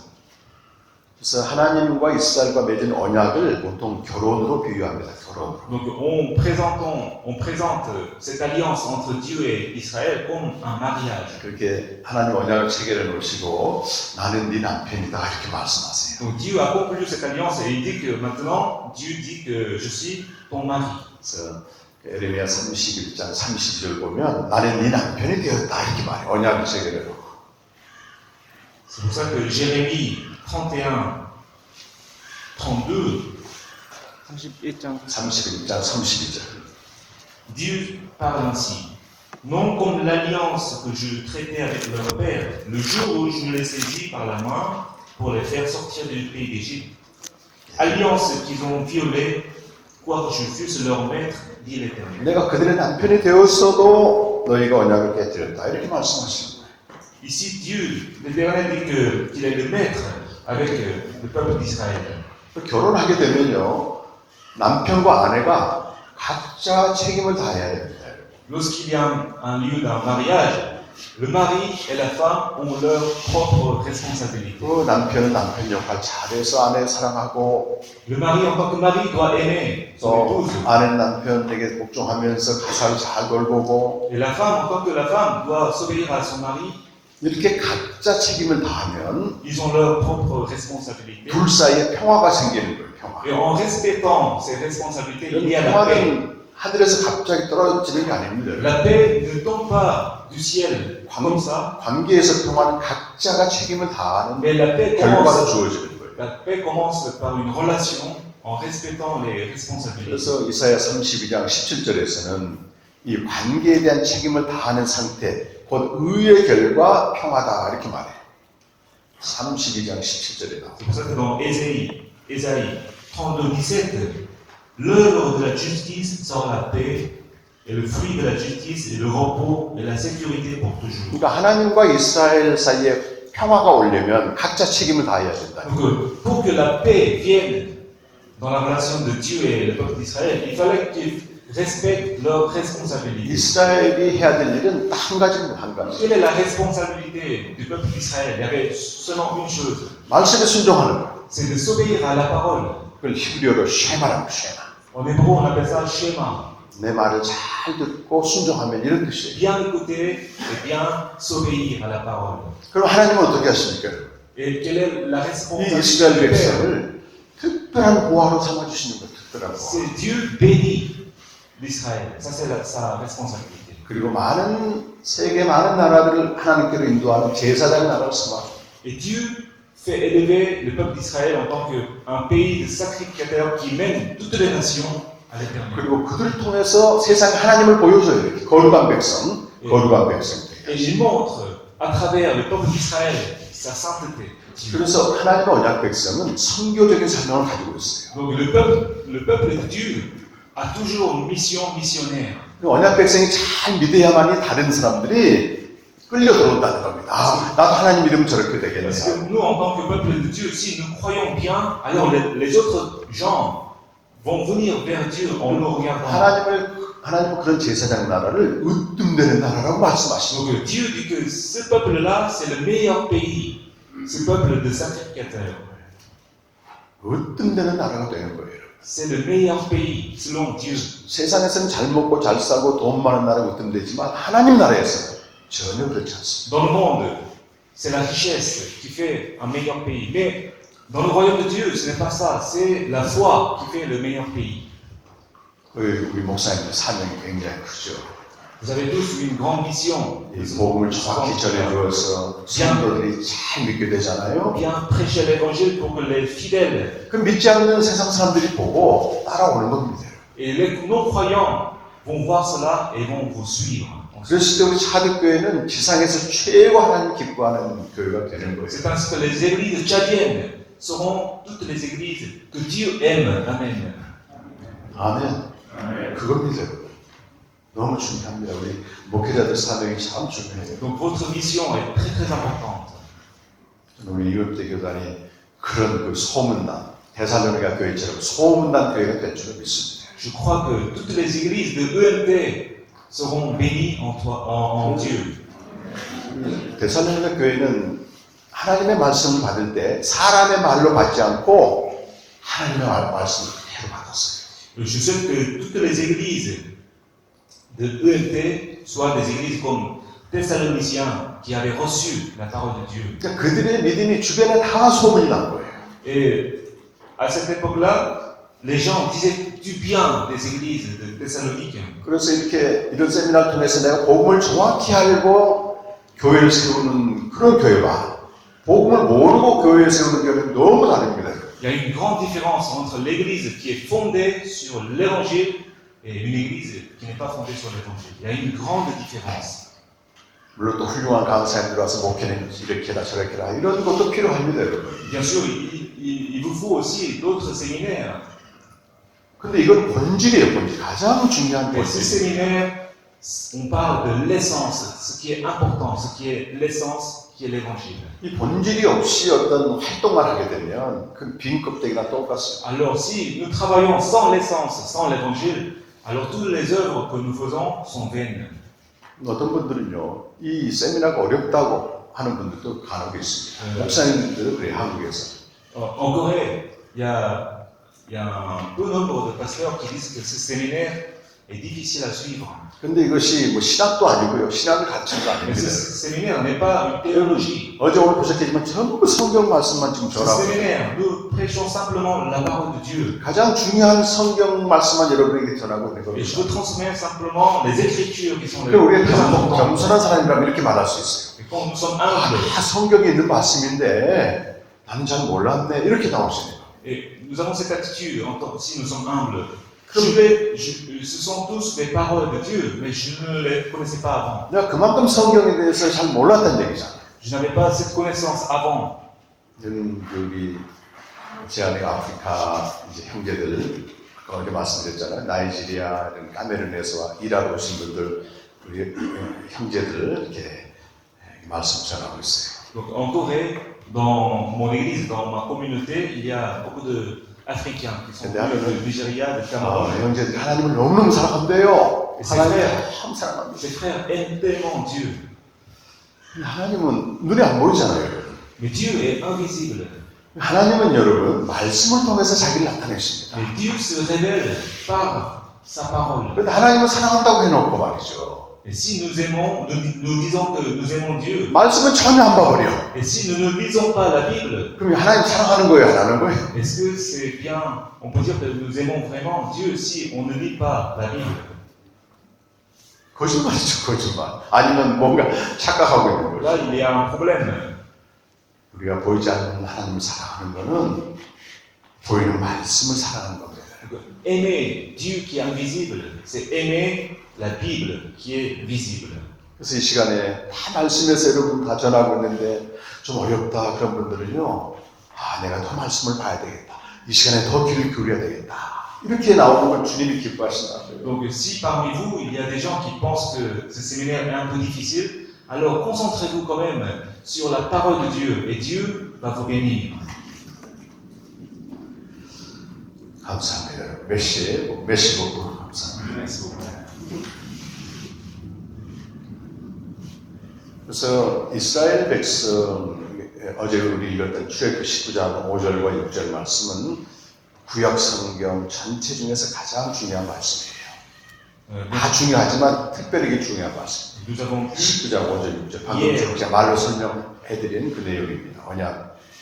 그래서 하나님과 이스라엘과 맺은 언약을 보통 결혼으로 비유합니다. 결혼. Donc on présente cette alliance entre Dieu et Israël comme un mariage. 그렇게 하나님 언약을 체결해 놓으시고 나는 네 남편이다 이렇게 말씀하세요. Donc Dieu a conclu cette alliance et il dit que maintenant Dieu dit que je suis ton mari. 그래서 에레미야 31장 32절 보면 나는 네 남편이 되었다 이렇게 말해요. 언약을 체결해 놓고. C'est pour ça que Jérémie 31, 32, 31장 31장 32절. Dieu parle ainsi. Non comme l'alliance que je traitais avec leur père, le jour où je les saisis par la main pour les faire sortir du pays d'Égypte. Alliance qu'ils ont violée, quoique je fusse leur maître, dit l'Éternel. 내가 그들의 남편이 되었어도 너희가 언약을 깨뜨렸다 이렇게 말씀하시는 거예요. Ici, Dieu, l'Éternel dit qu'il est le maître avec le peuple d'Israël. 결혼하게 되면요 남편과 아내가 각자 책임을 다해야 됩니다. Lorsqu'il y a un lieu d'un mariage, le mari et la femme ont leur propre responsabilité. 그 남편은 남편 역할 잘해서 아내 사랑하고 Le mari, en tant que mari, doit aimer son 또 épouse. 아내는 남편에게 복종하면서 가사를 잘 돌보고 Et la femme, en tant que la femme, doit s'obéir à son mari. 이렇게 각자 책임을 다하면 Ils ont leur propre responsabilité. 둘 사이에 평화가 생기는 거예요. 평화. Et en respectant ces responsabilités, il y a la paix. 평화는 하늘에서 갑자기 떨어지는 게 아닙니다. La paix ne tombe pas du ciel comme ça, 관계에서 평화는 각자가 책임을 다하는 mais la paix 결과로 commence, 주어지는 거예요. la paix commence par une relation en respectant les responsabilités. 그래서 이사야 32장 17절에서는 이 관계에 대한 책임을 다하는 상태, 곧 의의 결과 평화다 이렇게 말해요. 32장 17절에 나와요. C'est pour ça que dans Ésaïe 32, 17, l'œuvre de la justice sera la paix, et le fruit de la justice est le repos et la sécurité pour toujours. 그러니까 하나님과 이스라엘 사이에 평화가 오려면 각자 책임을 다해야 된다. Donc, pour que la paix vienne dans la relation de Dieu et le peuple d'Israël, il fallait qu'ils respectent leurs responsabilités. 이스라엘이 해야 될 일은 딱 한 가지입니다. 한 가지. Quelle est la responsabilité du peuple d'Israël? Il y avait seulement une chose, 말씀에 순종하는 거예요. c'est de s'obéir à la parole. 그걸 히브리어로 쉐마라고 쉐마. En hébreu, on appelle ça schéma. 내 말을 잘 듣고 순종하면 이런 뜻이에요. Bien écouter et bien s'obéir à la parole. 그럼 하나님은 어떻게 하십니까? Et quelle est la 이 responsabilité 이스라엘 du Père? 백성을 특별한 보화로 삼아주시는 거예요. 특별한 보화. C'est Dieu bénit l'Israël. Ça, c'est sa responsabilité. 그리고 많은 세계 많은 나라들을 하나님께로 인도하는 제사장 나라를 삼아. Et Dieu fait élever le peuple d'Israël en tant qu'un pays de sacrificateurs qui mène toutes les nations à l'éternel. 그리고 그들을 통해서 세상에 하나님을 보여줘야 돼요. 거룩한 백성, 거룩한 백성. Et il montre à travers le peuple d'Israël sa sainteté. 그래서 하나님의 언약 백성은 선교적인 사명을 가지고 있어요. Donc le peuple de Dieu a toujours une mission missionnaire. 그 언약 백성이 잘 믿어야만이 다른 사람들이 끌려 들어온다는 겁니다. 아, 나도 하나님 믿으면 저렇게 되겠네. Parce que nous, en tant que peuple de Dieu, si nous croyons bien, alors les autres gens vont venir vers Dieu en nous regardant. 하나님은 그런 제사장 나라를 으뜸되는 나라라고 말씀하시고 Donc Dieu dit que ce peuple-là, c'est le meilleur pays, ce peuple de sacrificateurs. 으뜸되는 나라가 되는 거예요. C'est le meilleur pays, selon Dieu. 세상에서는 잘 먹고 잘 살고 돈 많은 나라가 으뜸되지만 하나님 나라에서는 전혀 그렇지 않습니다. Dans le monde, c'est la richesse qui fait un meilleur pays. Mais dans le royaume de Dieu, ce n'est pas ça. C'est la foi qui fait le meilleur pays. 우리 목사님의 사명이 굉장히 크죠. Vous avez tous une grande mission. 이 복음을 정확히 전해주어서 성도들이 잘 믿게 되잖아요. Bien prêcher l'évangile pour que les fidèles 그 믿지 않는 세상 사람들이 보고 따라오는 겁니다. et les non-croyants vont voir cela et vont vous suivre. 그랬을 때 우리 차득교회는 지상에서 최고 하나님 기뻐하는 교회가 되는 거예요. C'est ainsi que les églises tchadiennes seront toutes les églises que Dieu aime. Amen. 아멘. 그겁니다. 너무 중요합니다. 우리 목회자들 사명이 참 중요해요. Donc votre mission est très très importante. 우리 이웃대 교단이 그런 그 소문난 대사로니가 교회처럼 소문난 교회가 될 줄 믿습니다. Je crois que toutes les églises de EMP seront bénies en Dieu. 데살로니가 교회는 하나님의 말씀을 받을 때 사람의 말로 받지 않고 하나님의 말씀을 그대로 받았어요. Je souhaite que toutes les églises de EMP soient des églises comme Thessaloniciens qui avaient reçu la parole de Dieu. 그러니까 그들의 믿음이 주변에 다 소문이 난 거예요. Et à cette époque-là, les gens disaient du bien des églises de Thessalonique. 그래서 이렇게 이런 세미나를 통해서 내가 복음을 정확히 알고 교회를 세우는 그런 교회와 복음을 모르고 교회를 세우는 교회는 너무 다릅니다. Il y a une grande différence entre l'église qui est fondée sur l'évangile et une église qui n'est pas fondée sur l'évangile. Il y a une grande différence. 물론 또 훌륭한 강사님들 와서 목회는 이렇게 해라 저렇게 해라 이런 것도 필요합니다, 여러분. Bien sûr, il vous faut aussi d'autres séminaires. 근데 이건 본질이에요, 본질. 가장 중요한 Mais ces 본질. séminaires, on parle de l'essence, ce qui est important, ce qui est l'essence, qui est l'évangile. 이 본질이 없이 어떤 활동만 하게 되면 그 빈 껍데기나 똑같습니다. Alors si nous travaillons sans l'essence, sans l'évangile, alors toutes les œuvres que nous faisons sont vaines. 어떤 분들은요, 이 세미나가 어렵다고 하는 분들도 간혹 있습니다. 목사님들은 그래요, 한국에서. En Corée, il y a un peu nombre de pasteurs qui disent que ce séminaire est difficile à suivre. 근데 이것이 뭐 신학도 아니고요, 신학을 가르치는 거 Mais ce 아닙니다. séminaire n'est pas une théologie. 어제 오늘 보셨겠지만 전부 성경 말씀만 지금 Ce 전하고 séminaire, nous prêchons simplement la parole de Dieu. 가장 중요한 성경 말씀만 여러분에게 전하고 있는 Et je 겁니다. veux transmettre simplement les écritures qui sont les 그러니까 우리가 plus importantes. 겸손한 사람이라면 이렇게 말할 수 있어요. Et quand nous sommes humbles, 다 성경에 있는 말씀인데 나는 잘 몰랐네 이렇게 나올 수 있어요. et nous avons cette attitude en tant que si nous sommes humbles. Comme- Ce sont tous des paroles de Dieu, mais je ne les connaissais pas avant. 내가 그만큼 성경에 대해서 잘 몰랐다는 얘기잖아요. Je n'avais pas cette connaissance avant. 여기 제 안에 아프리카 이제 형제들 아까 이렇게 말씀드렸잖아요. 나이지리아, 이런 카메룬에서 일하러 오신 분들 우리 형제들 이렇게 말씀 전하고 있어요. Donc en Corée, dans mon église, dans ma communauté, il y a beaucoup d'Africains qui sont venus du Nigeria, de Cameroun. 형제들이 하나님을 너무너무 사랑한대요. 네, 하나님 네. 참 사랑합니다. Ces frères aiment tellement Dieu. 하나님은 눈에 안 보이잖아요. 여러분. Mais Dieu est invisible. 하나님은 여러분 말씀을 통해서 자기를 나타내십니다. Mais Dieu se révèle par sa parole. 그런데 하나님을 사랑한다고 해놓고 말이죠. Et si nous aimons, nous disons que nous aimons Dieu, 말씀은 전혀 안 봐버려. et si nous ne lisons pas la Bible, 그럼 하나님 사랑하는 거예요, 안 하는 거예요? est-ce que c'est bien, on peut dire que nous aimons vraiment Dieu si on ne lit pas la Bible? 거짓말이죠, 거짓말. 아니면 뭔가 착각하고 있는 거죠. Là, il y a un problème. 우리가 보이지 않는 하나님을 사랑하는 거는 보이는 말씀을 사랑하는 겁니다. Aimer Dieu qui est invisible, c'est aimer la Bible qui est visible. 그래서 이 시간에 다 말씀에서 여러분 다 전하고 있는데 좀 어렵다 그런 분들은요, 아, 내가 더 말씀을 봐야 되겠다. 이 시간에 더 귀를 기울여야 되겠다. 이렇게 나오는 걸 주님이 기뻐하신다고요. Donc si parmi vous, il y a des gens qui pensent que ce séminaire est un peu difficile, alors concentrez-vous quand même sur la parole de Dieu et Dieu va vous bénir. 감사합니다. 여러분. 메시 복부 감사합니다. Merci beaucoup. 그래서 이스라엘 백성 어제 우리 읽었던 출애굽 19장 5절과 6절 말씀은 구약 성경 전체 중에서 가장 중요한 말씀이에요. 다 중요하지만 특별하게 중요한 말씀. Nous avons vu 19장 5절 6절 방금 제가 말로 설명해드린 그 내용입니다.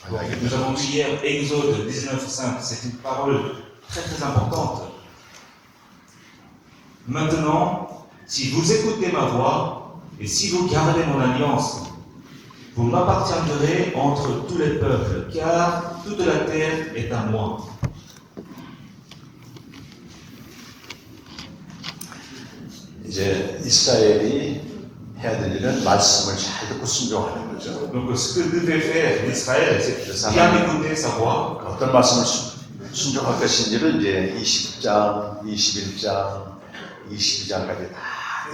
Nous avons vu hier Exode 19.5, c'est une parole très très importante. Maintenant, si vous écoutez ma voix et si vous gardez mon alliance, vous m'appartiendrez entre tous les peuples, car toute la terre est à moi. 이제 이스라엘이 해야 될 일은 말씀을 잘 듣고 순종하는 거예요. 그죠? Donc ce que devait faire Israël, c'est bien écouter sa voix. 어떤 말씀을 순종할 것인지를 이제 20장, 21장, 22장까지 다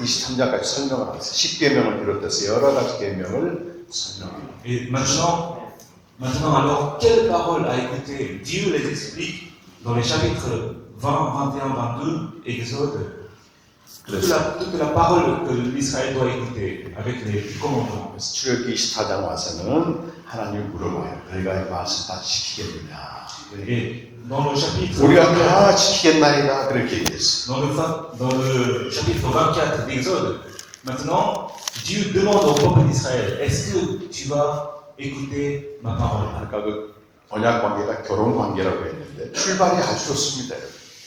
23장까지 설명을 하고 있어요. 10계명을 비롯해서 여러 가지 계명을 설명합니다. Et maintenant alors, quelle parole à écouter? Dieu les explique dans les chapitres 20, 21, 22, Exode. Toute la parole que l'Israël doit écouter avec les commandements. 그래서 출애굽기 24장 와서는 하나님이 물어봐요. 너희가 이 말씀 다 지키겠느냐? Et dans le chapitre 우리가 24, 다 지키겠나이다 그렇게 얘기했어요. dans le chapitre 24 d'Exode, maintenant, Dieu demande au peuple d'Israël, est-ce que tu vas écouter ma parole? 아까 그 언약 관계가 결혼 관계라고 했는데 출발이 아주 좋습니다.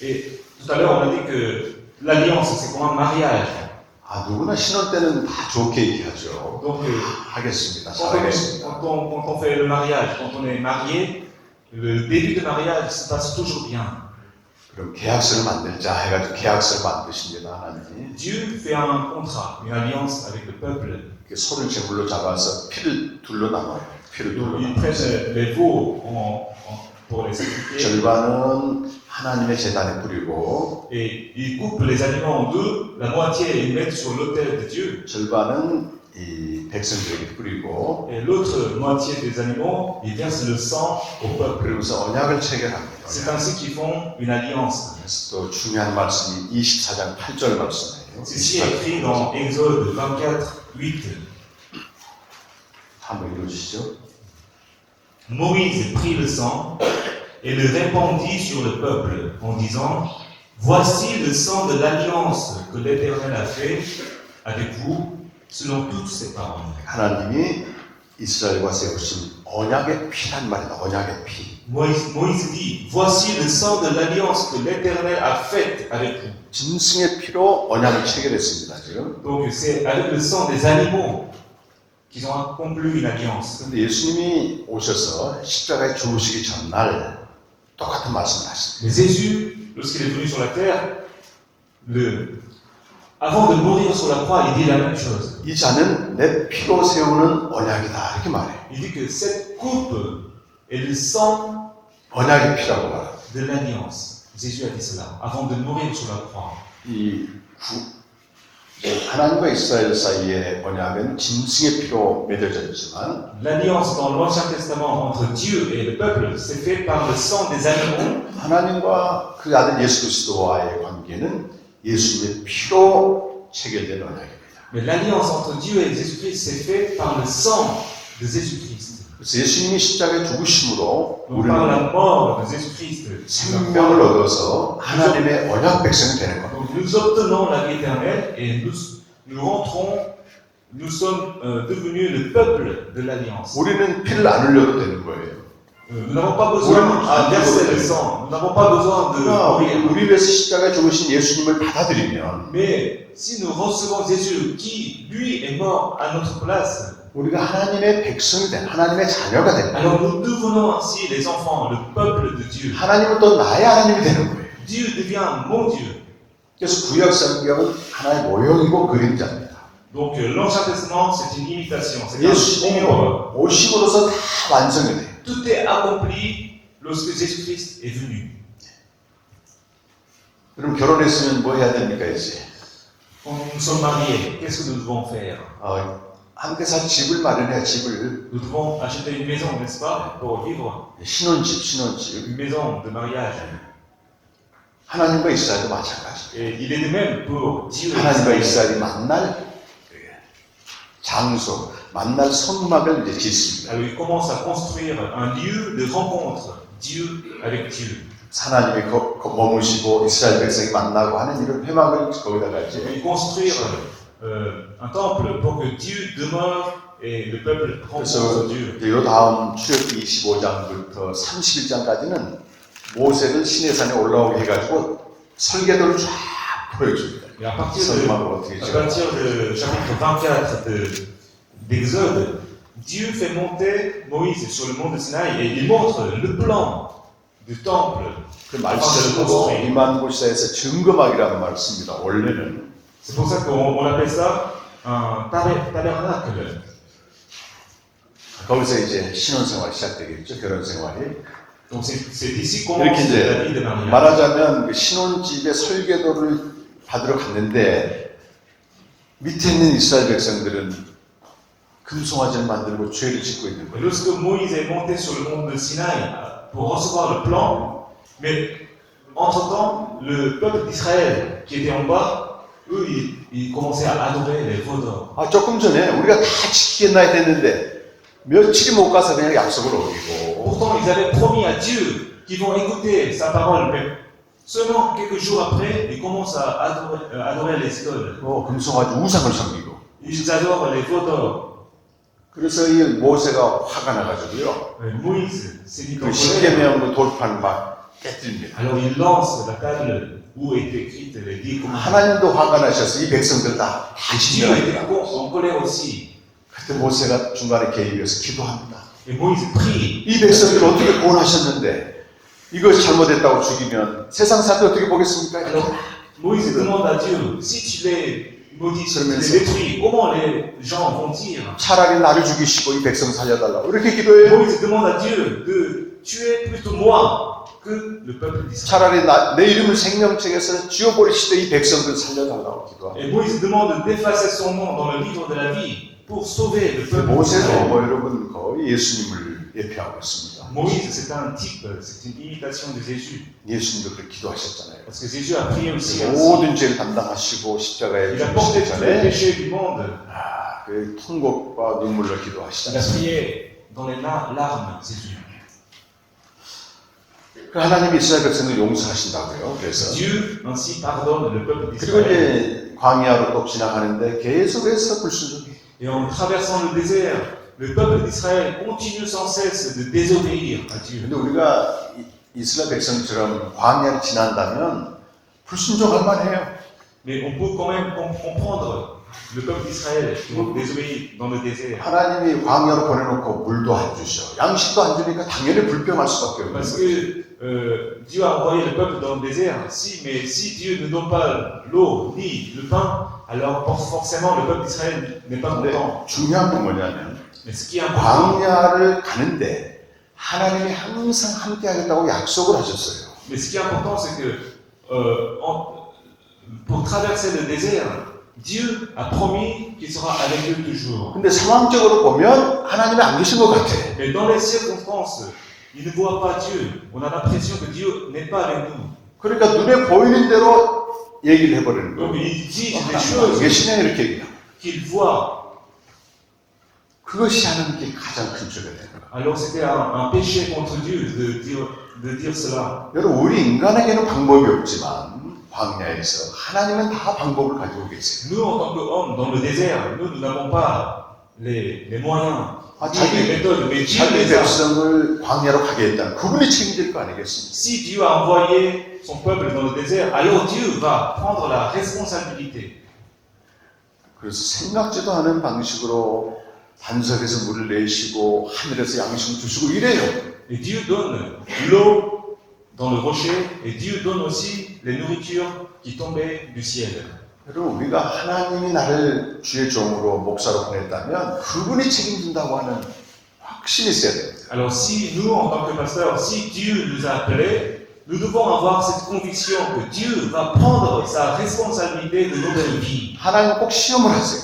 Et tout à l'heure, on a dit que l'alliance, c'est comme un mariage. 아 누구나 신혼 때는 다 좋게 얘기하죠. Donc, 하겠습니다. quand 잘하겠습니다. on fait le mariage, quand on est marié, le début de mariage se passe toujours bien. 그럼 계약서를 만들자 해가지고 계약서를 만드십니다. 하나님이 Dieu fait un contrat, une alliance avec le peuple. 소를 제물로 잡아서 피를 둘러 나눠요. 피를 둘러 Donc, ils 나눠요. prennent les veaux pour les sacrifier 절반은 하나님의 제단에 뿌리고 et ils coupent les aliments en deux, la moitié ils mettent sur l'autel de Dieu 절반은 이 백성들에게 뿌리고 et l'autre moitié des animaux ils versent le sang au peuple. 그러면서 언약을 체결합니다. C'est ainsi qu'ils font une alliance. 그래서 또 중요한 말씀이 24장 8절 말씀이에요. Ceci est écrit dans Exode 24, 8. 한번 읽어주시죠. Moïse prit le sang et le répandit sur le peuple en disant, voici le sang de l'alliance que l'Éternel a fait avec vous selon toutes ses paroles. 하나님이 이스라엘과 세우신 언약의 피란 말이다. 언약의 피. Moïse dit, voici le sang de l'alliance que l'Éternel a faite avec vous. 짐승의 피로 언약을 체결했습니다. 지금. Donc c'est avec le sang des animaux qu'ils ont accompli une alliance. 그런데 예수님이 오셔서 십자가에 죽으시기 전날 똑같은 말씀을 하십니다. Mais Jésus, lorsqu'il est venu sur la terre, avant de mourir sur la croix, il dit la même chose. 이 잔은 내 피로 세우는 언약이다. 이렇게 말해요. Il dit que cette coupe est le sang 언약의 피라고 말합니다. de l'alliance. Jésus a dit cela, avant de mourir sur la croix. 하나님과 이스라엘 사이의 언약은 짐승의 피로 맺어져 있지만 L'alliance dans l'Ancien Testament entre Dieu et le peuple, c'est fait par le sang des animaux. 하나님과 그 아들 예수 그리스도와의 관계는 예수님의 피로 체결된 언약입니다. Mais l'alliance entre Dieu et Jésus-Christ, c'est fait par le sang de Jésus-Christ. 그래서 예수님이 십자가에 죽으심으로 Donc par la 우리는 mort de Jésus-Christ, 생명을 얻어서 하나님의 언약 백성이 되는 겁니다. donc nous obtenons la vie éternelle et nous sommes devenus le peuple de l'alliance. 우리는 피를 안 흘려도 되는 거예요. Nous n'avons pas besoin de verser le sang, nous n'avons pas besoin de mourir. 우리 위해서 십자가에 죽으신 예수님을 받아들이면 Mais si nous recevons Jésus qui, lui, est mort à notre place, 우리가 하나님의 백성이 된 하나님의 자녀가 됩니다. alors nous devenons ainsi les enfants, le peuple de Dieu. 하나님은 또 나의 하나님이 되는 거예요. Dieu devient mon Dieu. 그래서 구약 성경은 하나의 모형이고 그림자입니다. Donc l'Ancien Testament, c'est une imitation, c'est 예수님이 un ombre. 오심으로써 다 완성이 돼요. Tout est accompli lorsque Jésus-Christ est venu. 그럼 결혼했으면 뭐 해야 됩니까 이제? Quand nous sommes mariés, qu'est-ce que nous devons faire? 함께 살 집을 마련해야 집을. Nous devons acheter une maison, n'est-ce pas, pour vivre. 신혼집. Une maison de mariage. 하나님과 이스라엘도 마찬가지. Et il est de même pour Dieu et 하나님과 Israël. 이스라엘이 만날 장소, 만날 성막을 이제 짓습니다. Alors il commence à construire un lieu de rencontre, Dieu avec Dieu. 하나님이 머무시고 이스라엘 백성이 만나고 하는 이런 회막을 거기다가 이제 Il construire un temple pour que Dieu demeure et le peuple rencontre Dieu. 이 다음 출애굽기 25장부터 31장까지는 모세를 시내산에 올라오게 해가지고 설계도를 쫙 보여줍니다. Et à partir 성막을 어떻게 du chapitre 24 d'Exode, Dieu fait monter Moïse sur le mont de Sinaï et il montre le plan du temple. 그 말씀으로 이만고시다에서 증거막이라는 말을 씁니다. 원래는. C'est pour ça qu'on appelle ça un tabernacle. 거기서 이제 신혼생활 시작되겠죠. 결혼생활이. Donc c'est ici 이렇게 commence la 이제 vie de mariage. 말하자면 그 신혼집에 설계도를 받으러 갔는데 밑에 있는 이스라엘 백성들은 금송아지를 만들고 죄를 짓고 있는 Et 거예요. lorsque Moïse est monté sur le mont de Sinaï pour recevoir le plan, mais entre-temps, le peuple d'Israël qui était en bas, eux, ils commençaient à adorer les veaux d'or. 아, 조금 전에 우리가 다 지키겠나 했는데 며칠이 못 가서 그냥 약속을 어기고 Pourtant, ils avaient promis à Dieu qu'ils vont écouter sa parole, mais seulement quelques jours après, ils commencent à adorer les idoles. 금송아지 우상을 섬기고 Ils adorent les veaux d'or. 그래서 이 모세가 화가 나가지고요. Et Moïse s'est mis en 그 colère. 십계명으로 돌판을 막 깨뜨립니다. Alors il lance la table où étaient écrites les 10 commandements. 하나님도 화가 나셔서 이 백성들 다 Dieu était 진정합니다. en colère aussi. 그때 모세가 중간에 개입해서 기도합니다. Et Moïse prie. 이 백성들 어떻게 구원하셨는데 이거 잘못했다고 죽이면 세상 사람들 어떻게 보겠습니까? Alors Moïse demande à Dieu, si tu les maudis, si tu les détruis, comment les gens vont dire? 차라리 나를 죽이시고 이 백성 살려달라고 이렇게 기도해요. Moïse demande à Dieu de tuer plutôt moi que le peuple d'Israël. 차라리 내 이름을 생명책에서 지워버리시되 이 백성들 살려달라고 기도하고 Et Moïse demande d'effacer son nom dans le livre de la vie pour sauver le peuple 모세도 d'Israël. 여러분 거의 예수님을 예표하고 있습니다. Moïse, c'est un type, c'est une imitation de Jésus. 예수님도 그렇게 기도하셨잖아요. Parce que Jésus a prié aussi ainsi. 모든 죄를 담당하시고 십자가에 Il a porté 죽으시기 tous les 전에 péchés du monde. 그 통곡과 눈물로 Il a 기도하시잖아요. prié dans les larmes, Jésus. 그 하나님이 이스라엘 백성을 용서하신다고요. 그래서 Dieu ainsi pardonne le peuple 그리고 d'Israël. 이제 광야로 또 지나가는데 계속해서 불순종해. Et en traversant le désert, le peuple d'Israël continue sans cesse de désobéir à Dieu. 근데 우리가 이스라엘 백성처럼 광야를 지난다면 불순종할 만해요. Mais on peut quand même comprendre le peuple d'Israël qui désobéit dans le désert. 하나님이 광야로 보내놓고 물도 안 주셔, 양식도 안 주니까 당연히 불평할 수밖에 없는 Parce 거예요. que Dieu a envoyé le peuple dans le désert. Mais si Dieu ne donne pas l'eau ni le pain, alors forcément le peuple d'Israël n'est pas 근데 content. 중요한 건 뭐냐면 Mais ce qui est important, 광야를 가는데 하나님이 항상 함께 하겠다고 약속을 하셨어요. mais ce qui est important, c'est que pour traverser le désert, Dieu a promis qu'il sera avec eux toujours. 근데 상황적으로 보면 하나님이 안 계신 것 같아. Mais dans les circonstances, ils ne voient pas Dieu. On a l'impression que Dieu n'est pas avec nous. 그러니까 눈에 보이는 대로 얘기를 해버리는 Donc 거예요. ils disent des 안 choses 계시냐 이렇게 얘기해요. qu'ils voient. 그것이 하나님께 가장 큰 죄가 되는 거예요. Alors c'était un péché contre Dieu de dire cela. 여러분 우리 인간에게는 방법이 없지만 광야에서 하나님은 다 방법을 가지고 계세요. Nous, en tant qu'hommes dans le désert, nous n'avons pas les moyens, 아, ni les méthodes, mais Dieu 자기 les a. 백성을 광야로 가게 했다면 그분이 책임질 거 아니겠습니까? Si Dieu a envoyé son peuple dans le désert, alors Dieu va prendre la responsabilité. 그래서 생각지도 않은 방식으로 반석에서 물을 내시고 하늘에서 양식을 주시고 이래요. Et Dieu donne l'eau dans le rocher, et Dieu donne aussi les nourritures qui tombaient du ciel. 여러분 우리가 하나님이 나를 주의 종으로 목사로 보냈다면 그분이 책임진다고 하는 확신이 있어야 됩니다. Alors si nous, en tant que pasteurs, si Dieu nous a appelés, nous devons avoir cette conviction que Dieu va prendre sa responsabilité de notre vie. 하나님은 꼭 시험을 하세요.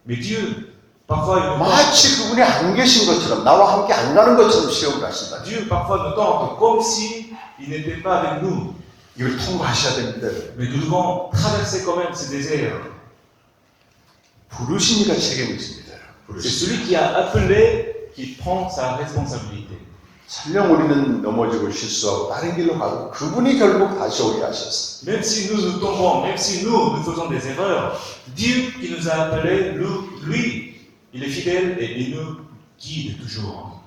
Mais Dieu, parfois, il nous tente, 마치 그분이 안 계신 것처럼 나와 함께 안 가는 것처럼 시험을 하신다. Dieu parfois nous tente comme si il n'était pas avec nous. 이걸 통과하셔야 됩니다. Mais nous devons traverser quand même ce désert. 부르신 이가 책임집니다. C'est 부르신 celui qui a appelé qui prend sa responsabilité. 설령 우리는 넘어지고 실수하고 다른 길로 가도 그분이 결국 다시 오게 하셨어요. Même si nous tombons, même si nous faisons des erreurs, Dieu qui nous a appelés, lui, il est fidèle et il nous guide toujours.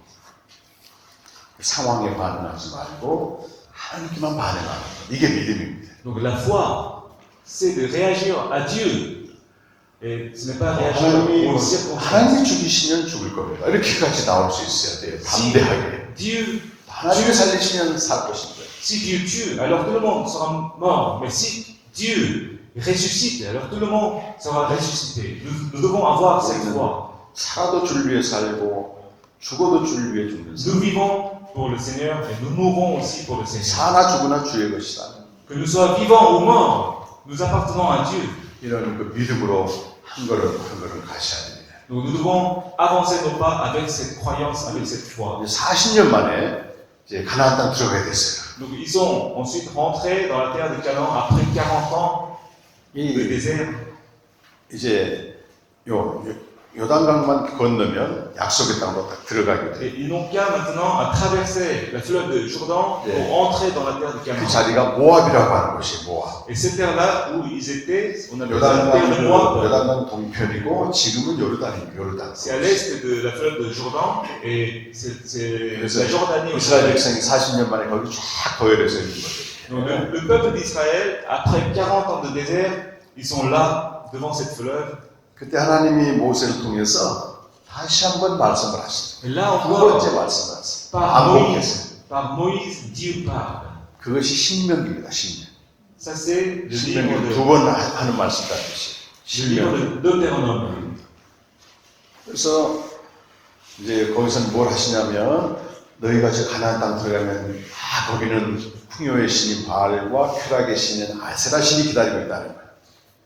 상황에 반응하지 말고 하나님께만 반응하는 것. 이게 믿음입니다. Donc la foi, c'est de réagir à Dieu. Et ce n'est pas réagir 하나님이, aux circonstances. 하나님이 죽이시면 죽을 겁니다. 이렇게까지 나올 수 있어야 돼요. Si 담대하게. Dieu, 하나님이 살리시면 살 것입니다. si Dieu tue, alors tout le monde sera mort. Mais si Dieu ressuscite, alors tout le monde sera ressuscité. Nous devons avoir cette foi. 살아도 주를 위해 살고 죽어도 주를 위해 죽는 삶. Nous vivons pour le Seigneur et nous mourrons aussi pour le Seigneur. 사나 죽으나 주의 것이다. Que nous soyons vivants ou morts, nous appartenons à Dieu. 이런 그 믿음으로 한 걸음 한 걸음 가셔야 됩니다. Donc nous devons avancer nos pas avec cette croyance, avec cette foi. 이제 40년 만에 이제 가나안 땅 들어가야 됐어요. Donc ils sont ensuite rentrés dans la terre de Canaan après 40 ans de 이 désert. 이제 요단강만 건너면 약속의 땅으로 딱 들어가게 돼요. Et ils n'ont qu'à maintenant à traverser la fleuve de Jourdain Yeah. pour entrer dans la terre de 그 Canaan. 자리가 모압이라고 하는 곳이 모압. Et cette terre-là où ils étaient, on appelle ça la terre de Moab. 요단강 동편이고 지금은 요르단입니다. 요르단. C'est à l'est de la fleuve de Jourdain et c'est 그래서 la Jordanie aussi. 이스라엘 백성이 40년 만에 거기 쫙 거열해서 있는 거죠. Donc le peuple d'Israël, après 40 ans de désert, ils sont là, devant cette fleuve. 그때 하나님이 모세를 통해서 다시 한번 말씀을 하시죠. Et là 두 encore, 번째 말씀을 하세요. par Moïse, Dieu parle. 그것이 신명기입니다. 신명. Ça c'est le livre 신명기 de, 두 번 하는 말씀 같듯이. le livre 신명. de Deutéronome. 그래서 이제 거기서 뭘 하시냐면 너희가 저 가나안 땅 들어가면 거기는 풍요의 신인 바알과 쾌락의 신인 아세라 신이 기다리고 있다는 거예요.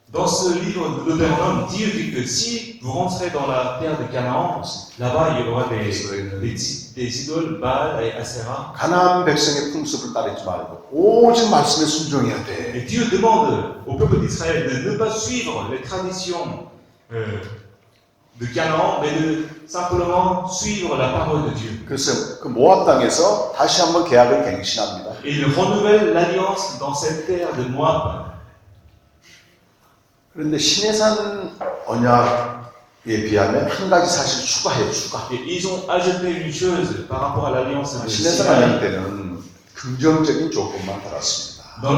Dans ce livre de Deutéronome, Dieu dit que si vous rentrez dans la terre de Canaan, là-bas il y aura des idoles, Baal et Asherah. 가나안 백성의 풍습을 따르지 말고 오직 말씀에 순종해야 돼. Et Dieu demande au peuple d'Israël de ne pas suivre les traditions de Canaan, mais de simplement suivre la parole de Dieu. 그래서 그 모압 땅에서 다시 한번 계약을 갱신합니다. Et il renouvelle l'alliance dans cette terre de Moab. 그런데 신해산 언약에 비하면 한 가지 사실 추가해요. 추가. Et ils ont ajouté une chose par rapport à l'alliance de 신해산 Sinaï. 언약 때는 긍정적인 조건만 달았습니다. Dans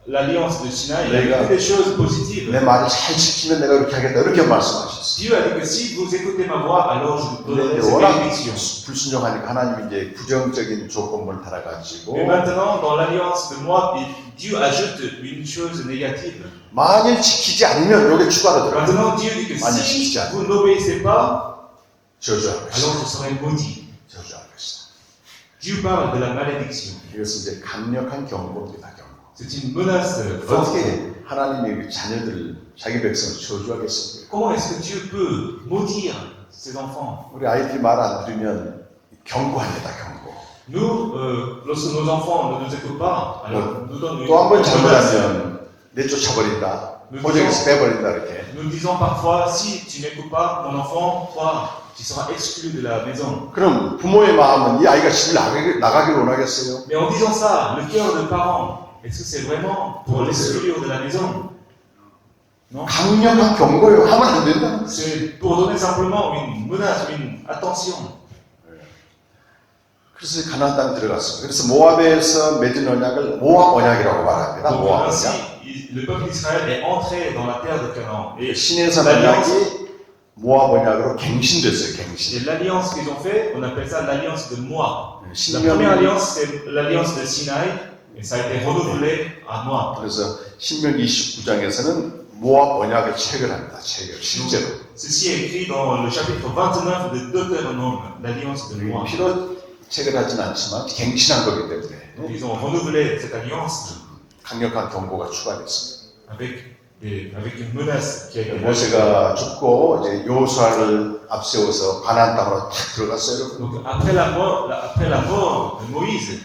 l'alliance de Sinaï, il y Légal. a que des choses positives. 내 말을 잘 지키면 내가 이렇게 하겠다 이렇게 말씀하셨어요. Dieu a dit que si vous écoutez ma voix, alors je vous donnerai 근데 ces 워낙 bénédictions. 불순종하니까 하나님이 이제 부정적인 조건을 달아가지고 Mais maintenant, dans l'alliance de Moab, Dieu ajoute une chose négative. 만일 지키지 않으면 여기 추가로 들어가요. Maintenant, Dieu dit que Magnifique. si vous n'obéissez pas, 저주할 것이다. alors vous serez maudits. 저주할 것이다. Dieu parle de la malédiction. 이것은 이제 강력한 경고입니다. 경고. C'est une menace forte. 어떻게 하나님의 그 자녀들, 자기 백성을 저주하겠습니까? Comment est-ce que Dieu peut maudire ses enfants? 우리 아이들이 말 안 들으면 경고합니다. 경고. Nous, lorsque nos enfants ne nous écoutent pas, alors nous donnons une 또 한 번 menace. 잘못하면 내쫓아버린다. 호적에서 빼버린다 이렇게. Nous disons parfois, si tu n'écoutes pas mon enfant, toi, tu seras exclu de la maison. 그럼 부모의 마음은 이 아이가 집을 나가길 원하겠어요? Mais en disant ça, le cœur de parents, est-ce que c'est vraiment pour l'exclure de la maison? Non. 강력한 경고예요. 하면 안 된다. C'est pour donner simplement une menace, une attention. 그래서 가나안 땅 들어갔습니다. 그래서 모압에서 맺은 언약을 모압 언약이라고 말합니다. Donc 모압 ainsi, 언약. le peuple d'Israël est entré dans la terre de Canaan. Et 신해산 언약이 모압 언약으로 갱신됐어요. 갱신. Et l'alliance qu'ils ont fait, on appelle ça l'alliance de Moab. La 신명 première alliance, c'est l'alliance de Sinaï, et ça a été renouvelé à Moab. 그래서 신명기 29장에서는 모압 언약을 체결합니다. 체결 실제로. Ceci est écrit dans le chapitre 29 de Deutéronome, l'alliance de Moab. 피로 체결하진 않지만 갱신한 거기 때문에 Donc, ils ont renouvelé cette alliance 강력한 경고가 추가됐습니다. avec une menace qui a été ajoutée. 모세가 죽고 이제 여호수아를 앞세워서 가나안 땅으로 탁 들어갔어요. 여러분. Donc après la mort de Moïse,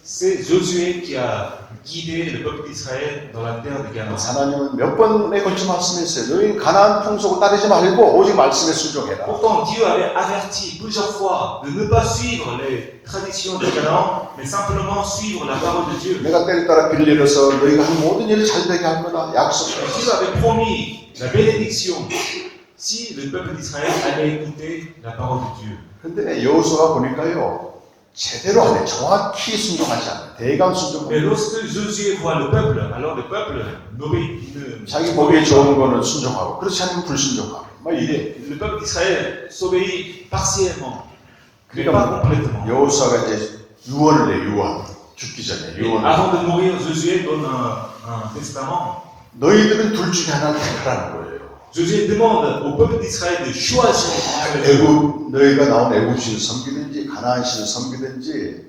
c'est Josué qui a guidé le peuple d'Israël dans la terre de Canaan. 하나님은 몇 번에 걸쳐 말씀했어요. 너희는 가나안 풍속을 따르지 말고 오직 말씀에 순종해라. Pourtant, Dieu avait averti plusieurs fois de ne pas suivre les traditions de Canaan, mais simplement suivre la parole de Dieu. 내가 때를 따라 빌 내려서 너희가 하는 모든 일을 잘 되게 할 거다. Et 약속했어. Dieu avait promis la bénédiction si le peuple d'Israël allait écouter la parole de Dieu. 근데 여호수아가 보니까요. 제대로 안 해. 정확히 순종하지 않아. 대강 Mais 순종하고. lorsque Josué voit le peuple, alors le peuple n'obéit 자기 보기에 좋은 거는 순종하고 그렇지 않으면 불순종하고. 막 이래. Le peuple d'Israël s'obéit partiellement, mais 그러니까 pas complètement. 여호수아가 이제 유언을 내. 유언. 죽기 전에 Et 유언을. avant de mourir, Josué donne un testament. 너희들은 둘 중에 하나를 택하라는 거예요. Josué demande au peuple d'Israël de choisir entre les deux. 애굽 너희가 나온 애굽 신을 섬기든지 가나안 신을 섬기든지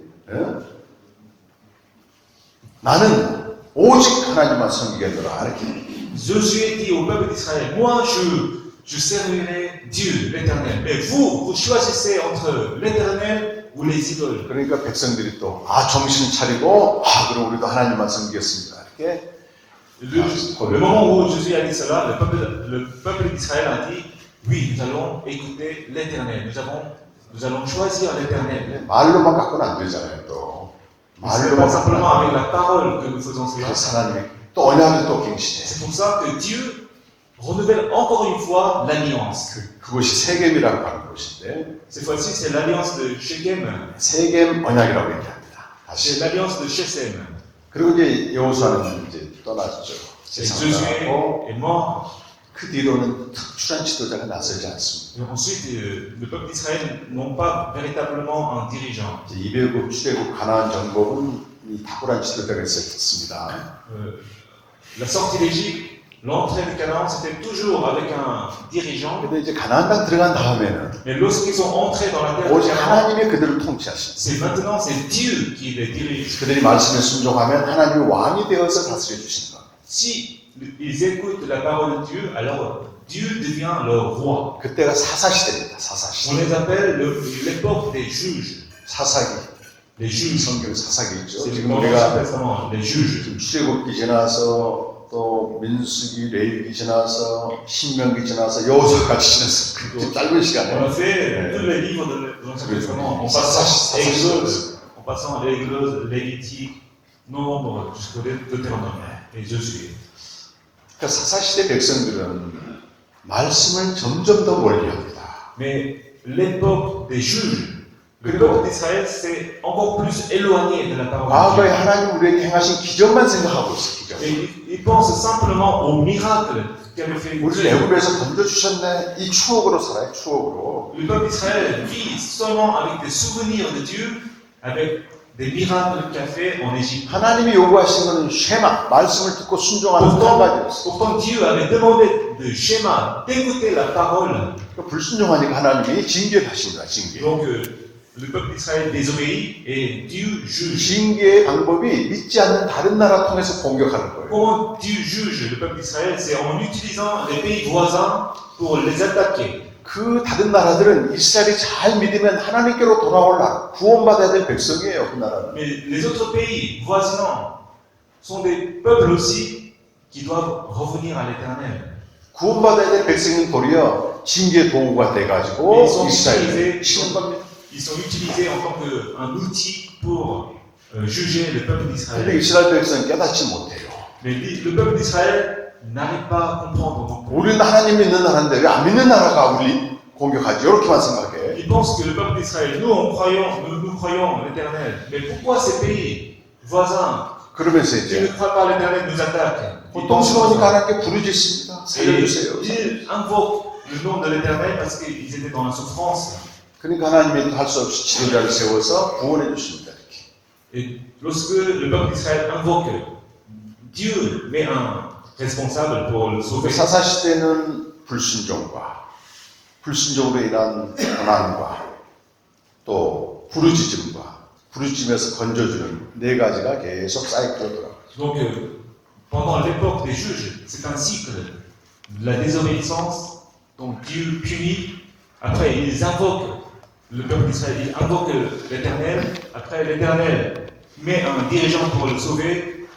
나는 오직 하나님만 섬기겠노라 이렇게. Josué dit au peuple d'Israël, moi je servirai Dieu, l'Éternel. Mais vous choisissez entre l'Éternel ou les idoles. 그러니까 백성들이 또 정신 차리고 그럼 우리도 하나님만 섬기겠습니다 이렇게. Le moment où Jésus a dit cela, le peuple d'Israël a dit, oui, nous allons écouter l'Éternel. Nous allons choisir l'Éternel. 말로만 갖고는 안 되잖아요 또. Ce n'est pas simplement avec la parole que nous faisons cela. 그래서 하나님이 또 언약을 또 갱신해. C'est pour ça que Dieu renouvelle encore une fois l'alliance. 그것이 세겜이라고 하는 곳인데 Cette fois-ci, c'est l'alliance de Shechem. 세겜 언약이라고 얘기합니다. C'est 다시. l'alliance de Shechem. 그리고 이제 여호수아는 이제 떠났죠. Et 세상을 Josué 떠나고 est mort. 그 뒤로는 특출한 지도자가 나서지 않습니다. Et ensuite, le peuple d'Israël n'ont pas véritablement un dirigeant. 이제 이배국, 출애국, 가나안 정복은 이 탁월한 지도자가 있었습니다. La sortie d'Égypte, l'entrée de Canaan, c'était toujours avec un dirigeant. 근데 이제 가나안 땅 들어간 다음에는 Mais lorsqu'ils sont entrés dans la terre de 오직 Canaan, 하나님이 그들을 통치하십니다. c'est maintenant c'est Dieu qui les dirige. 그들이 말씀에 순종하면 하나님이 왕이 되어서 다스려 주시는 겁니다. Si ils écoutent la parole de Dieu, alors Dieu devient leur roi. 그때가 사사시대입니다. On 사사시대. les appelle l'époque des juges. 사사기. Les juges. 성경 사사기 있죠. C'est 지금 dans l'Ancien 우리가 Testament, les juges. 지금 출애굽기 지나서 또 민수기, 레위기 지나서 신명기 지나서 여호수아까지 지나서 그렇게 짧은 On 시간에 a fait tous les livres de l'Ancien Testament, en passant Exode, Lévitique, Nombre, jusqu'au Deutéronome et Josué. 그러니까 사사시대 백성들은 말씀을 점점 더 멀리합니다. Mais l'époque des juges, le peuple d'Israël s'est encore plus éloigné de la parole 과거에 de Dieu. 하나님 우리에게 행하신 기적만 생각하고 있어요. 기적. Et ils pensent simplement aux miracles qu'avait fait 우리를 Dieu. 애굽에서 건져주셨네. 이 추억으로 살아요. 추억으로. Le peuple d'Israël vit seulement avec des souvenirs de Dieu, avec des miracles qu'il a fait en Égypte. 하나님이 요구하신 것은 쉐마, 말씀을 듣고 순종하는 한 가지였어요. Pourtant, Dieu avait demandé de schéma, d'écouter la parole. 불순종하니까 하나님이 징계하십니다. 징계. Donc, le peuple d'Israël désobéit et Dieu juge. 징계의 방법이 믿지 않는 다른 나라 통해서 공격하는 거예요. Comment Dieu juge le peuple d'Israël? C'est en utilisant les pays voisins pour les attaquer. 그 다른 나라들은 이스라엘이 잘 믿으면 하나님께로 돌아올 나라, 구원받아야 될 백성이에요. 그 나라는. Mais les autres pays voisinants sont des peuples aussi qui doivent revenir à l'Éternel. 구원받아야 될 백성은 도리어 징계 도구가 돼가지고 이스라엘을 치는 겁니다. Ils sont utilisés en tant qu'un outil pour juger le peuple 근데 d'Israël. 이스라엘 백성은 깨닫지 못해요. Mais le peuple d'Israël n'arrive pas à comprendre non plus. 우리는 하나님 믿는 나라인데 왜 안 믿는 나라가 우리 공격하지? 이렇게만 생각해. Ils pensent que le peuple d'Israël, nous croyons l'Éternel. Mais pourquoi ces pays voisins 그러면서 qui ne 이제 croient pas l'Éternel nous attaquent? Ils pensent 고통스러우니까 ça. 하나님께 부르짖습니다. Et 살려주세요. ils invoquent le nom de l'Éternel parce qu'ils étaient dans la souffrance. 그러니까 하나님이 할 수 없이 지도자를 세워서 구원해 주십니다. 이렇게. Et lorsque le peuple d'Israël invoque, Dieu met un responsable pour le sauver. 사사 시대는 불순종으로 인한 고난과 또 부르짖음에서 건져주는 네 가지가 계속 사이클로 돌아가요. Donc, pendant l'époque des juges, c'est un cycle. La désobéissance, donc Dieu punit, après ils invoquent le peuple d'Israël, ils invoquent l'Éternel, après l'Éternel met un dirigeant pour le sauver.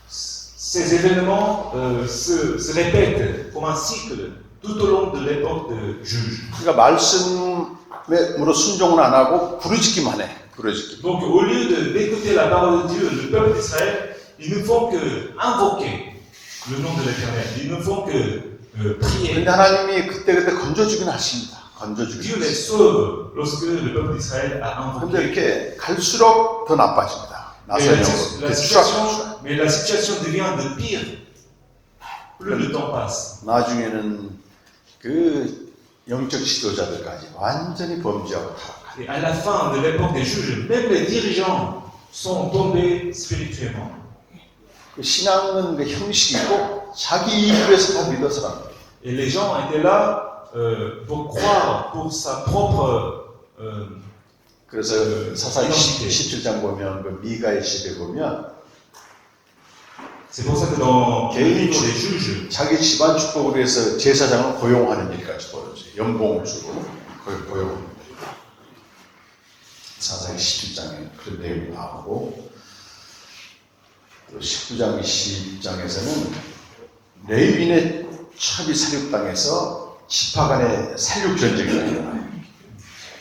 Ces événements se répètent comme un cycle tout au long de l'époque de juges. 그러니까 말씀으로 순종을 안 하고 부르짖기만 해. 부르짖기. Donc, au lieu d'écouter la parole de Dieu, le peuple d'Israël, ils ne font que invoquer le nom de l'Éternel. Ils ne font que prier. 그런데 하나님이 그때그때 건져주긴 하십니다. Dieu les sauve lorsque le peuple d'Israël a 근데 invoqué. 이렇게 갈수록 더 나빠집니다. Mais la situation devient de pire. Plus le temps passe. 나중에는 그 영적 지도자들까지 완전히 범죄하고 타락하고. Et à la fin de l'époque des juges, même les dirigeants sont tombés spirituellement. 그 신앙은 그 형식이고 자기 이익을 위해서 다 믿어서랍니다. Et les gens étaient là pour croire pour sa propre 그래서 사사기 identité. 17장 보면 그 미가의 집에 보면 C'est pour ça que dans le livre des juges, 자기 집안 축복을 위해서 제사장을 고용하는 일까지 벌어져요. 연봉을 주고 그걸 고용합니다. 사사기 17장에 그런 내용이 나오고 또 19장 20장에서는 레위인의 첩이 살육당해서 지파 간의 살육 전쟁이 일어나요.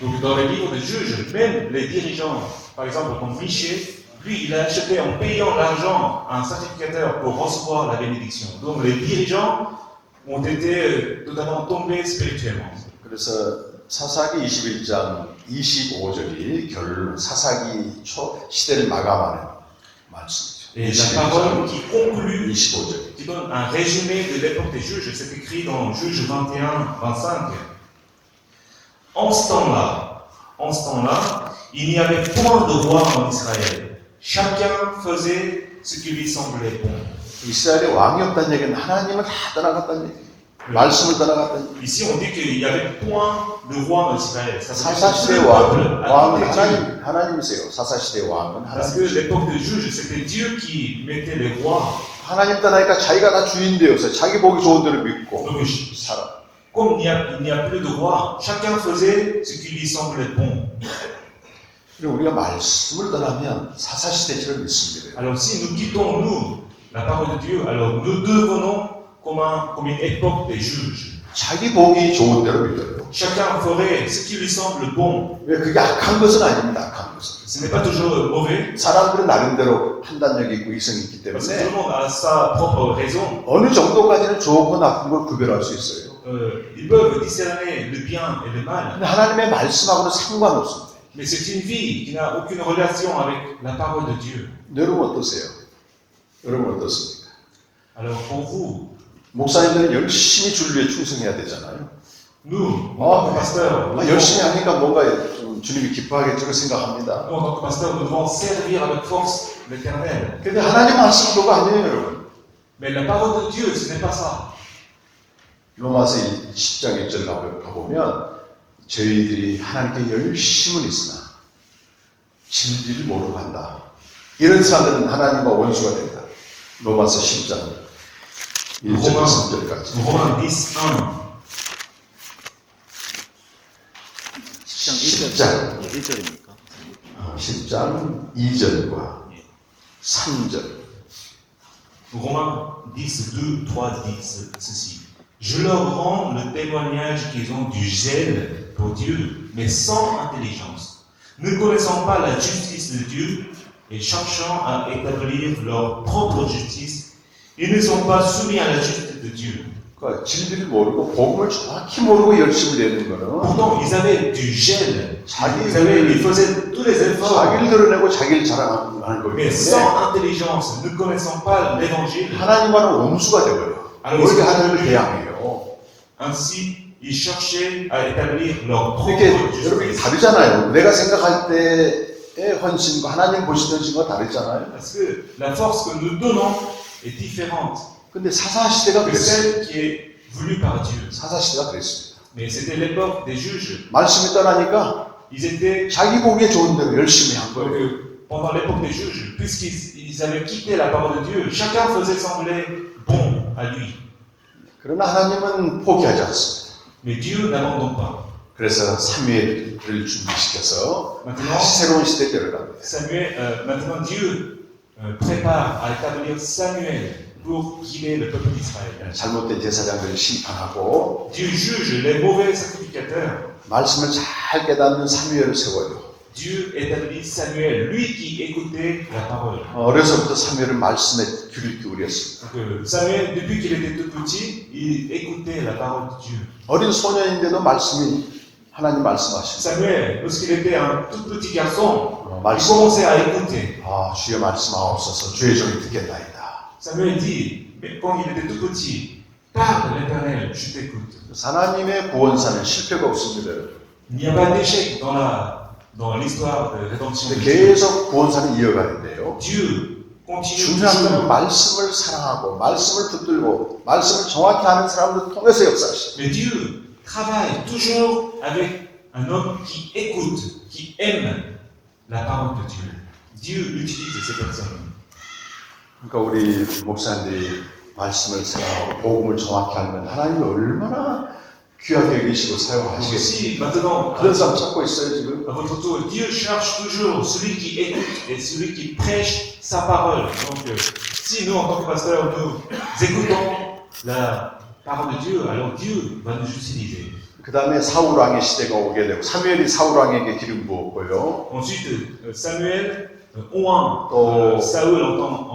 donc dans les livres des juges, même les dirigeants, par exemple comme Michée, lui il a acheté en payant l'argent un sacrificateur pour recevoir la bénédiction. Donc les dirigeants ont été totalement tombés spirituellement. 그래서 사사기 21장 25절이 결론 사사기 초 시대를 마감하는 말씀이죠. Et la parole qui conclut, 25절. qui donne un résumé de l'époque des juges, c'est écrit dans Juges 21-25. En ce temps-là, il n'y avait point de roi en Israël. Chacun faisait ce qui lui semblait bon. 이스라엘에 왕이 없다는 얘기는 하나님을 다 떠나갔다는 얘기예요. 말씀을 떠나갔다는 얘기예요. Ici, on dit qu'il n'y avait point de roi en Israël. Ça veut dire que 사사시대 le peuple 왕은 a quitté Dieu. 하나님이세요. 사사시대 왕은 Parce que 하나님. l'époque des juges, c'était Dieu qui mettait les rois. 하나님 떠나니까 자기가 다 주인 되어서 자기 보기 좋은 대로 믿고 Donc, 살아. comme il n'y a plus de roi, chacun faisait ce qui lui semblait bon. 그리고 우리가 말씀을 떠나면 사사시대처럼 믿습니다. Alors si nous quittons, nous, la parole de Dieu, alors nous devenons comme une époque des juges. 자기 보기 좋은 대로 믿어요. Chacun ferait ce qui lui semble bon. 왜 그게 악한 것은 아닙니다. 악한 것은. Ce n'est pas toujours mauvais, 사람들은 나름대로 판단력이 있고 이성이 있기 parce que tout 때문에 le monde a sa propre raison. 어느 정도까지는 좋고 나쁜 걸 구별할 수 있어요. Ils peuvent discerner le bien et le mal, 근데 하나님의 말씀하고는 상관없습니다. mais c'est une vie qui n'a aucune relation avec la parole de Dieu. 여러분 어떠세요? 여러분 어떻습니까? Alors pour vous, 목사님들은 열심히 줄 위해 충성해야 되잖아요. nous, en tant que pasteur, 열심히 하니까 뭔가 좀 주님이 기뻐하겠죠 생각합니다. nous, en tant que pasteur, nous devons servir avec force l'Éternel. 근데 하나님 말씀 그거 아니에요, 여러분. Mais la parole de Dieu, ce n'est pas ça. 로마서 10장 1절 가보면 저희들이 하나님께 열심은 있으나 진리를 모르고 한다. 이런 사람들은 하나님과 원수가 된다. 로마서 10장 1절 3절까지. Romains 10, 10장 1절입니까? 10장 2절과 3절. Romains 10, 2, 3 disent ceci. Je leur rends le témoignage qu'ils ont du zèle pour Dieu, mais sans intelligence, ne connaissant pas la justice de Dieu et cherchant à établir leur propre justice, ils ne sont pas soumis à la justice de Dieu. 그러니까 진리를 모르고 복음을 정확히 모르고 열심히 내는 거는 Pourtant, ils avaient du gel, ils faisaient tous les efforts, 자기를 드러내고 자기를 자랑하는 거기 mais 때문에 sans intelligence, ne connaissant pas l'évangile. 하나님과는 원수가 되어버려. 이렇게 하나님을 대항해요. Ainsi, ils cherchaient à établir leur 이렇게 propre 여러분 이게 justice. 다르잖아요. 내가 생각할 때의 헌신과 하나님 보시는 헌신과 다르잖아요. Parce que la force que nous donnons est différente 근데 사사시대가 que 그랬어요. celle qui est voulue par Dieu. 사사시대가 그랬습니다. Mais c'était l'époque des juges. 말씀이 떠나니까 Ils étaient, 자기 보기에 좋은 대로 열심히 한 donc, 거예요. pendant l'époque des juges, puisqu'ils avaient quitté la parole de Dieu, chacun faisait sembler bon à lui. 그러나 하나님은 포기하지 않습니다. Mais Dieu n'abandonne pas. 그래서 사무엘을 준비시켜서 Maintenant, 다시 새로운 시대에 들어갑니다. maintenant Dieu prépare à établir Samuel pour guider le peuple d'Israël. 잘못된 제사장들을 심판하고 Dieu juge les mauvais sacrificateurs. 말씀을 잘 깨닫는 사무엘을 세워요. Dieu établit Samuel, lui qui écoutait la parole. 어려서부터 사무엘은 말씀에 귀를 기울였습니다. Donc, Samuel, depuis qu'il était tout petit, il écoutait la parole de Dieu. 어린 소년인데도 말씀이 하나님 말씀하십니다. Samuel, lorsqu'il était un tout petit garçon, il 말씀. commençait à écouter. 아 주의 말씀하옵소서 주의 종이 듣겠나이다. Samuel dit, mais quand il était tout petit, parle l'Éternel, je t'écoute. 하나님의 구원사는 실패가 없습니다. Il n'y a pas d'échec dans l'histoire de rédemption de 근데 Dieu. 계속 구원사는 이어가는데요. Dieu continue 중요한 건 jusqu'à... 말씀을 사랑하고 말씀을 붙들고 말씀을 정확히 하는 사람들 통해서 역사하시죠. Mais Dieu travaille toujours avec un homme qui écoute, qui aime la parole de Dieu. Dieu utilise ces personnes. 그러니까 우리 목사님들이 말씀을 생각하고 복음을 정확히 알면 하나님이 얼마나 귀하게 여기시고 Donc 사용하시겠어요. si maintenant, 그런 사람 찾고 있어요 지금. à votre tour, Dieu cherche toujours celui qui écoute et celui qui prêche sa parole. Donc si nous, en tant que pasteurs, nous écoutons la parole de Dieu, alors Dieu va nous utiliser. 그 다음에 사울 왕의 시대가 오게 되고 사무엘이 사울 왕에게 기름 부었고요. Ensuite, Samuel oint Oh. Saül comme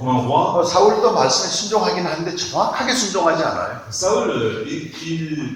un roi. 사울도 말씀에 순종하긴 하는데 정확하게 순종하지 않아요. Saül, il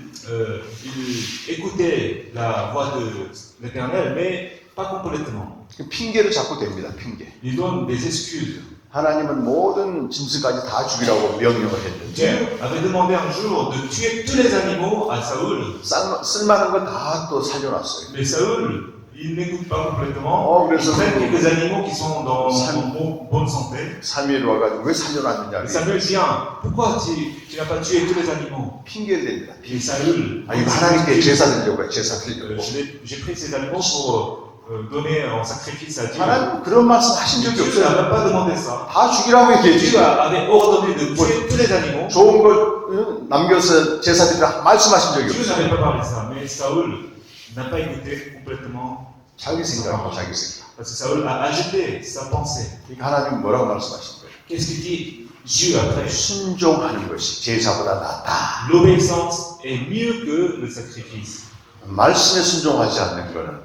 écoutait la voix de l'Éternel, mais pas complètement. 핑계를 잡고 됩니다. 핑계. Il donne des excuses. 하나님은 모든 짐승까지 다 죽이라고 명령을 했는데 Dieu avait demandé un jour de tuer tous les animaux à Saül, 쓸만한 건 다 또 살려놨어요. mais Saül, il n'écoute pas complètement. Oh, Il traite quelques animaux qui sont dans Sam- bonne santé. 사무엘이 와가지고 왜 살려놨느냐. Et Samuel vient, pourquoi tu n'as pas tué tous les animaux? 핑계를 댑니다. Et Saül, 아, 이거 하나님께 제사 드리려고 해. 제사 드리려고. j'ai pris ces animaux pour donner en sacrifice à Dieu. 하나님 그런 말씀 하신 적이 Dieu n'a 없어요. même pas demandé ça. 다 죽이라고 얘기했지. Dieu avait ordonné de tuer tous les animaux. 좋은 걸 남겨서 제사 드리라 말씀하신 적이 Dieu 없어요. n'avait pas parlé de ça, mais Saül n'a pas écouté complètement. 자기 생각하고 자기 생각. Parce que Saül a agité sa pensée. 그러니까 하나님 뭐라고 말씀하신 거예요? Qu'est-ce que dit Dieu après? 순종하는 것이 제사보다 낫다. L'obéissance est mieux que le sacrifice. 말씀에 순종하지 않는 거는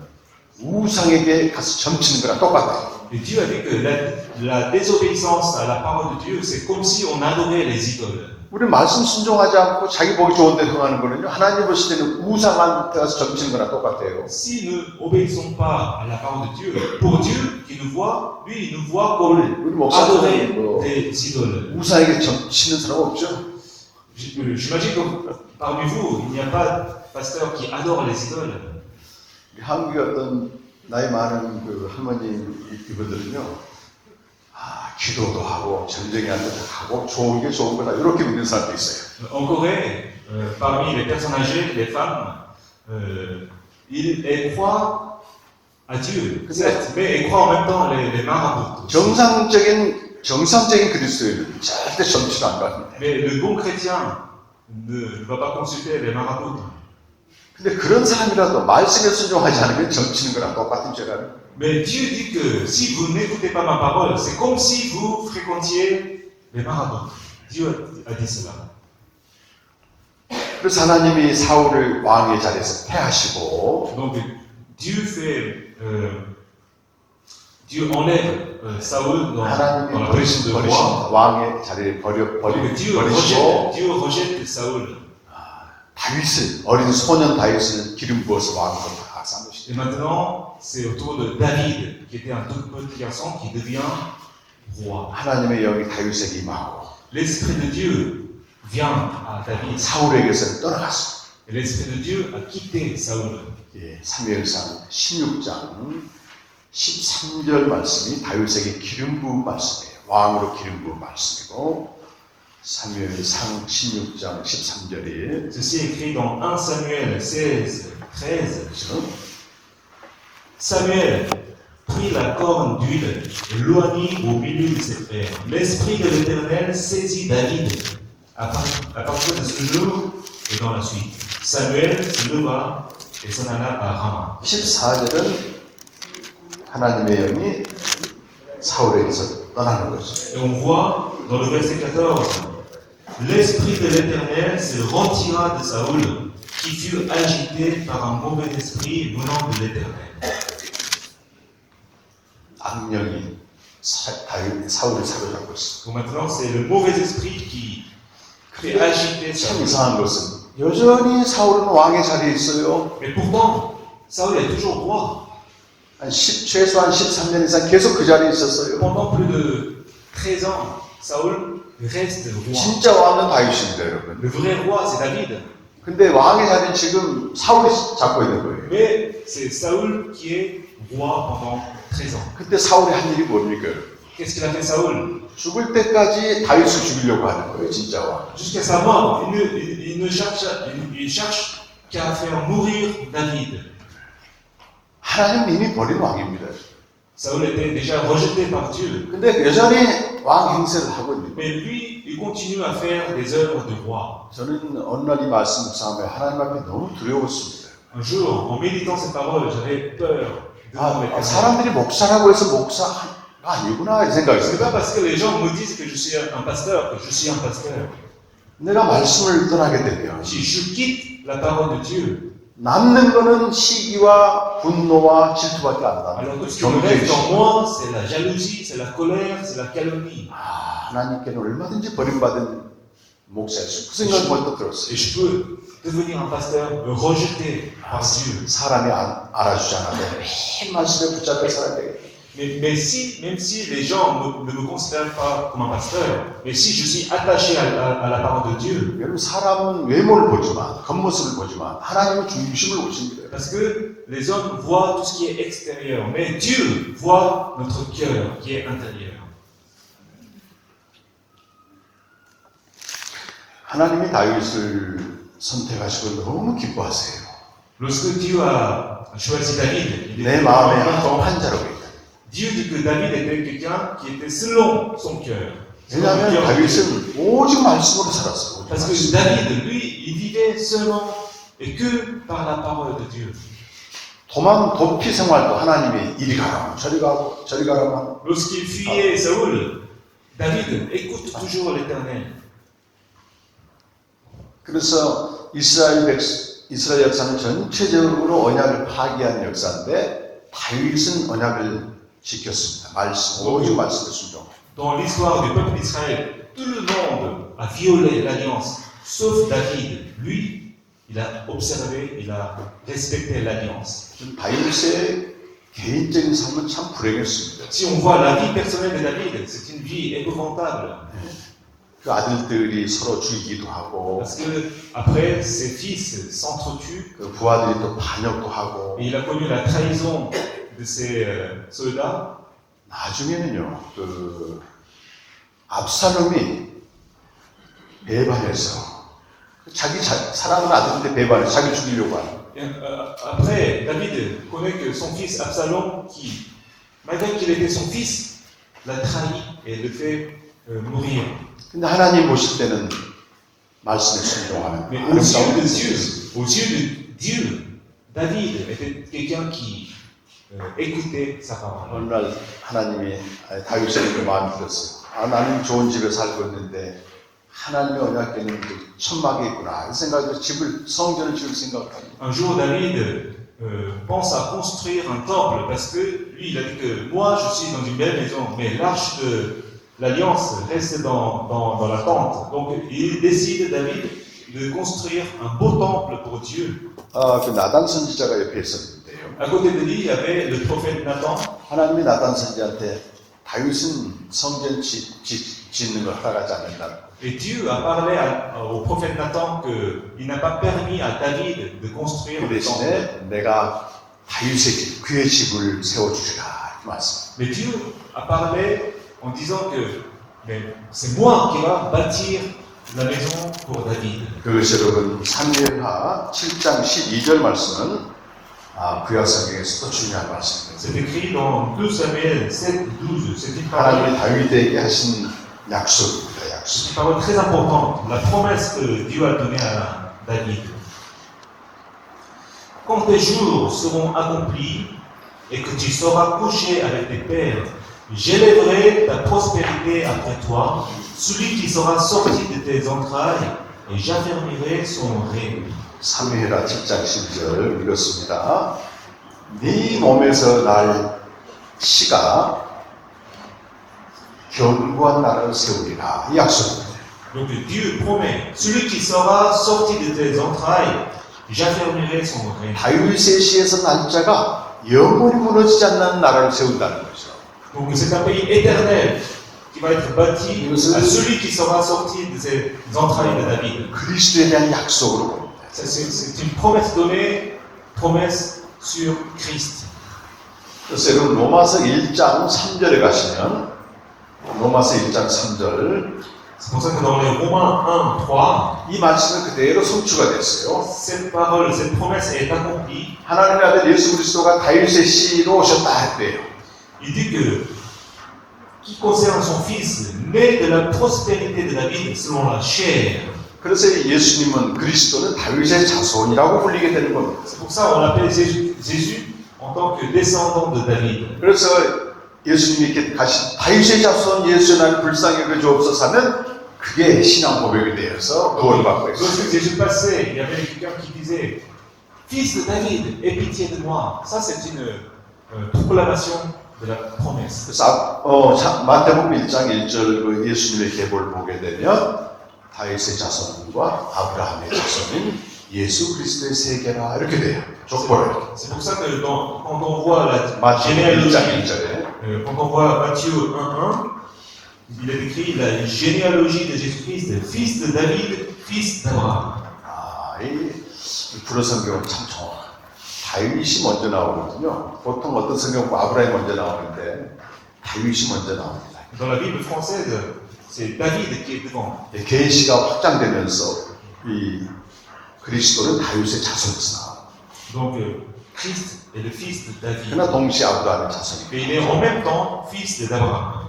우상에게 가서 점치는 거랑 똑같아요. Et Dieu a dit que la désobéissance à la parole de Dieu, c'est comme si on adorait les idoles. 우리 말씀 순종하지 않고 자기 보기 좋은 데 행하는 거는요, 하나님 보실 때는 우상한테 가서 점치는 거랑 똑같아요. Si nous n'obéissons pas à la parole de Dieu, pour Dieu qui nous voit, lui, il nous voit comme 우리 adorer 목사님 뭐 des idoles. 우상에게 점치는 사람 없죠? J'imagine que parmi vous, il n'y a pas de pasteur qui adore les idoles. 한국의 어떤 나이 많은 그 할머니 이분들은요, 기도도 하고 전쟁한테 하고 좋은 게 좋은 거다 이렇게 믿는 사람도 있어요. En Corée, parmi les personnes âgées, les femmes, elles croient à Dieu, certes, mais elles croient en même temps les marabouts. 정상적인 그리스도인은 절대 점치도 안 갑니다. Mais le bon chrétien ne va pas consulter les marabouts. 근데 그런 사람이라도 말씀에 순종하지 않으면 점치는 거랑 똑같은 줄 알아요. Mais Dieu dit que si vous n'écoutez pas ma parole, c'est comme si vous fréquentiez les marabouts. Dieu a dit cela. 그래서 하나님이 사울을 왕의 자리에서 패하시고 Donc Dieu enlève Saül dans la 하나님이 position de roi. 버리신 왕의 자리를 Donc Dieu 버리시고 rejette Saül. 다윗을 어린 소년 다윗을 기름 부어서 왕으로 다 삼으시죠. Et maintenant, c'est au tour de David, qui était un tout petit garçon, qui devient roi. 하나님의 영이 다윗에게 임하고 L'Esprit de Dieu vient à David. 사울에게서 떠나갔어. Et l'Esprit de Dieu a quitté Saül. 예, 사무엘상 16장 13절 말씀이 다윗에게 기름 부은 말씀이에요. 왕으로 기름 부은 말씀이고 사무엘상 16장 13절이 Ceci est écrit dans 1 Samuel 16, 13. Samuel prit la corne d'huile et l'oignit au milieu de ses frères. L'Esprit de l'Éternel saisit David à partir de ce jour et dans la suite. Samuel se leva et s'en alla à Rama. 14절은 하나님의 영이 사울에게서 떠나는 거죠. Et on voit dans le verset 14, l'Esprit de l'Éternel se retira de Saül, qui fut agité par un mauvais esprit venant de l'Éternel. 악령이 사울을 사로잡고 있어. Donc maintenant, c'est le mauvais esprit qui fait agiter 참 Saül. 이상한 것은 여전히 사울은 왕의 자리에 있어요. Mais pourtant, Saül est toujours roi. 최소한 13년 이상 계속 그 자리에 있었어요. Pendant plus de 13 ans, Saül reste roi. 진짜 왕은 다윗입니다, 여러분. Le vrai roi, c'est David. 근데 왕의 자리는 지금 사울이 잡고 있는 거예요. Mais c'est Saül qui est roi pendant 13 ans. 그때 사울이 한 일이 뭡니까? qu'est-ce qu'il a fait Saoul? 죽을 때까지 다윗을 죽이려고 하는 거예요, 진짜와. Jusqu'à sa mort, il cherche qu'à faire mourir David. 하나님 이미 버린 왕입니다. Saoul était déjà rejeté par Dieu. 근데 여전히 왕 행세를 하고 있는 거예요. Mais lui, il continue à faire des œuvres de roi. 저는 어느 날 이 말씀 묵상하며 하나님 앞에 너무 두려웠습니다. Un jour, en méditant ces paroles, j'avais peur devant l'éternel. 사람들이 목사라고 해서 목사가 아니구나 이 생각이 Ce n'est pas 들어요. parce que les gens me disent que je suis un pasteur que je suis un pasteur. 내가 말씀을 떠나게 되면 Si je quitte la parole de Dieu, 남는 거는 시기와 분노와 질투밖에 안 alors 남아요. que ce qui me reste en moi, c'est la jalousie, c'est la colère, c'est la calomnie. 하나님께는 얼마든지 버림받은 목사일 수. 그 생각이 먼저 Et 들었어요. je peux devenir un pasteur rejeté par Dieu. 사람이 알아주지 않아도 매일 말씀에 붙잡혀 살아야 되겠다. Mais si, même si les gens ne me considèrent pas comme un pasteur, mais si je suis attaché à la parole de Dieu, 여러분 사람은 외모를 보지만 겉모습을 보지만 하나님은 중심을 보십니다. parce que les hommes voient tout ce qui est extérieur, mais Dieu voit notre cœur qui est intérieur. 하나님이 다윗을 선택하시고 너무 기뻐하세요. Lorsque Dieu a choisi David, il 내 était 마음에 vraiment 합한 자라고 있다. Dieu dit que David était quelqu'un qui était selon son cœur. 왜냐하면 다윗은 오직 말씀으로 살았어요. Parce que David, lui, il vivait seulement et que par la parole de Dieu. 도피 생활도 하나님이 이리 가라면 저리 가고 저리 가라면 Lorsqu'il fuyait Saoul, David écoute toujours l'Éternel. 그래서 이스라엘 역사는 전체적으로 언약을 파기한 역사인데 다윗은 언약을 지켰습니다. 말씀, 오직 말씀에 순종하고. Dans l'histoire du peuple d'Israël, tout le monde a violé l'alliance, sauf David. Lui, il a observé, il a respecté l'alliance. 다윗의 개인적인 삶은 참 불행했습니다. Si on voit la vie personnelle de David, c'est une vie épouvantable. 그 아들들이 서로 죽이기도 하고 Parce que après, ses fils s'entretuent 그 부하들이 또 반역도 하고 et il a connu la trahison de ses soldats. 나중에는요 그 압살롬이 배반해서 자기 사랑하는 아들인데 배반해서 자기 죽이려고 하는. Et, après, David connaît que son fils Absalom, qui, malgré qu'il était son fils, l'a trahi et le fait mourir. 근데 하나님 보실 때는 말씀에 순종하는. Mais aux yeux de Dieu, David était quelqu'un qui écoutait sa parole. 어느 날 하나님이 다윗에게 마음이 들었어요. 나는 좋은 집에 살고 있는데 하나님의 언약궤는 천막에 있구나. 이 생각으로 성전을 지을 생각을 합니다. Un jour, David pense à construire un temple parce que lui, il a dit que moi, je suis dans une belle maison, mais l'arche de l'alliance reste dans la tente. Donc, il décide, David, de construire un beau temple pour Dieu. 그 나단 선지자가 옆에 있었는데요. À côté de lui, il y avait le prophète Nathan. 하나님이 나단 선지자한테 다윗은 성전 짓는 걸 허락하지 않는다. Et Dieu a parlé au prophète Nathan qu'il n'a pas permis à David de construire 그 le temple. 대신에 내가 다윗의 집, 그의 집을 세워주리라. 이 말씀. Mais Dieu a parlé en disant que c'est moi qui va bâtir la maison pour David. 그것이 여러분 사무엘하 7장 12절 말씀은 구약 성경에서도 중요한 말씀입니다. C'est écrit dans 2 Samuel 7, 12. C'est une parole, 하나님이 다윗에게 하신 약속입니다. c'est une parole très importante. La promesse que Dieu a donnée à David. Quand tes jours seront accomplis et que tu seras couché avec tes pères, j'élèverai ta prospérité après toi, celui qui sera sorti de tes entrailles, et j'affermirai son règne. 사무엘하 7장 12절 읽었습니다. 네 몸에서 날 씨가 견고한 나라를 세우리라. 이 약속입니다. Donc Dieu promet, celui qui sera sorti de tes entrailles, j'affermirai son règne. 다윗의 씨에서 난 자가 영원히 무너지지 않는 나라를 세운다는 거죠. Donc c'est un pays éternel qui va être bâti à celui qui sera sorti de ses entrailles de David. 그리스도에 대한 약속으로 봅니다. C'est une promesse donnée, promesse sur Christ. 그래서 여러분 로마서 1장 3절에 가시면 로마서 1장 3절 C'est pour ça que dans les Romains 1, 3, 이 말씀은 그대로 성취가 됐어요. cette parole, cette promesse est accomplie. 하나님의 아들 예수 그리스도가 다윗의 씨로 오셨다 했대요. Il dit que, qui concerne son fils, né de la prospérité de David selon la chair. 그래서 예수님은 그리스도는 다윗의 자손이라고 불리게 되는 겁니다. C'est pour ça qu'on l'appelle Jésus en tant que descendant de David. 그래서 예수님이 이렇게 가신 다윗의 자손 예수의 날 불쌍히 여겨 주옵소서 하면 그게 신앙 고백이 되어서 구원받고 있어요. Lorsque Jésus passait, il y avait quelqu'un qui disait Fils de David, aie pitié de moi. Ça, c'est une proclamation de la promesse. 그래서 마태복음 1장 1절 그 예수님의 계보를 보게 되면 다윗의 자손과 아브라함의 자손인 예수 그리스도의 세계라 이렇게 돼요. 족보를. C'est pour ça que quand on voit la 마태복음 généalogie, 1장 1절에 quand on voit Matthieu 1.1, il est écrit la généalogie de Jésus-Christ, fils de David, fils d'Abraham. 이 불어 성경은 참 정확해요. 다윗이 먼저 나오거든요. 보통 어떤 성경 아브라함이 먼저 나오는데 다윗이 먼저 나옵니다. Dans la Bible française, c'est David qui est devant. 계시가 확장되면서 이 그리스도는 다윗의 자손에서 나와요. Donc Christ est le fils de David. 그러나 동시에 아브라함의 자손이고 Et il est en même temps fils d'Abraham.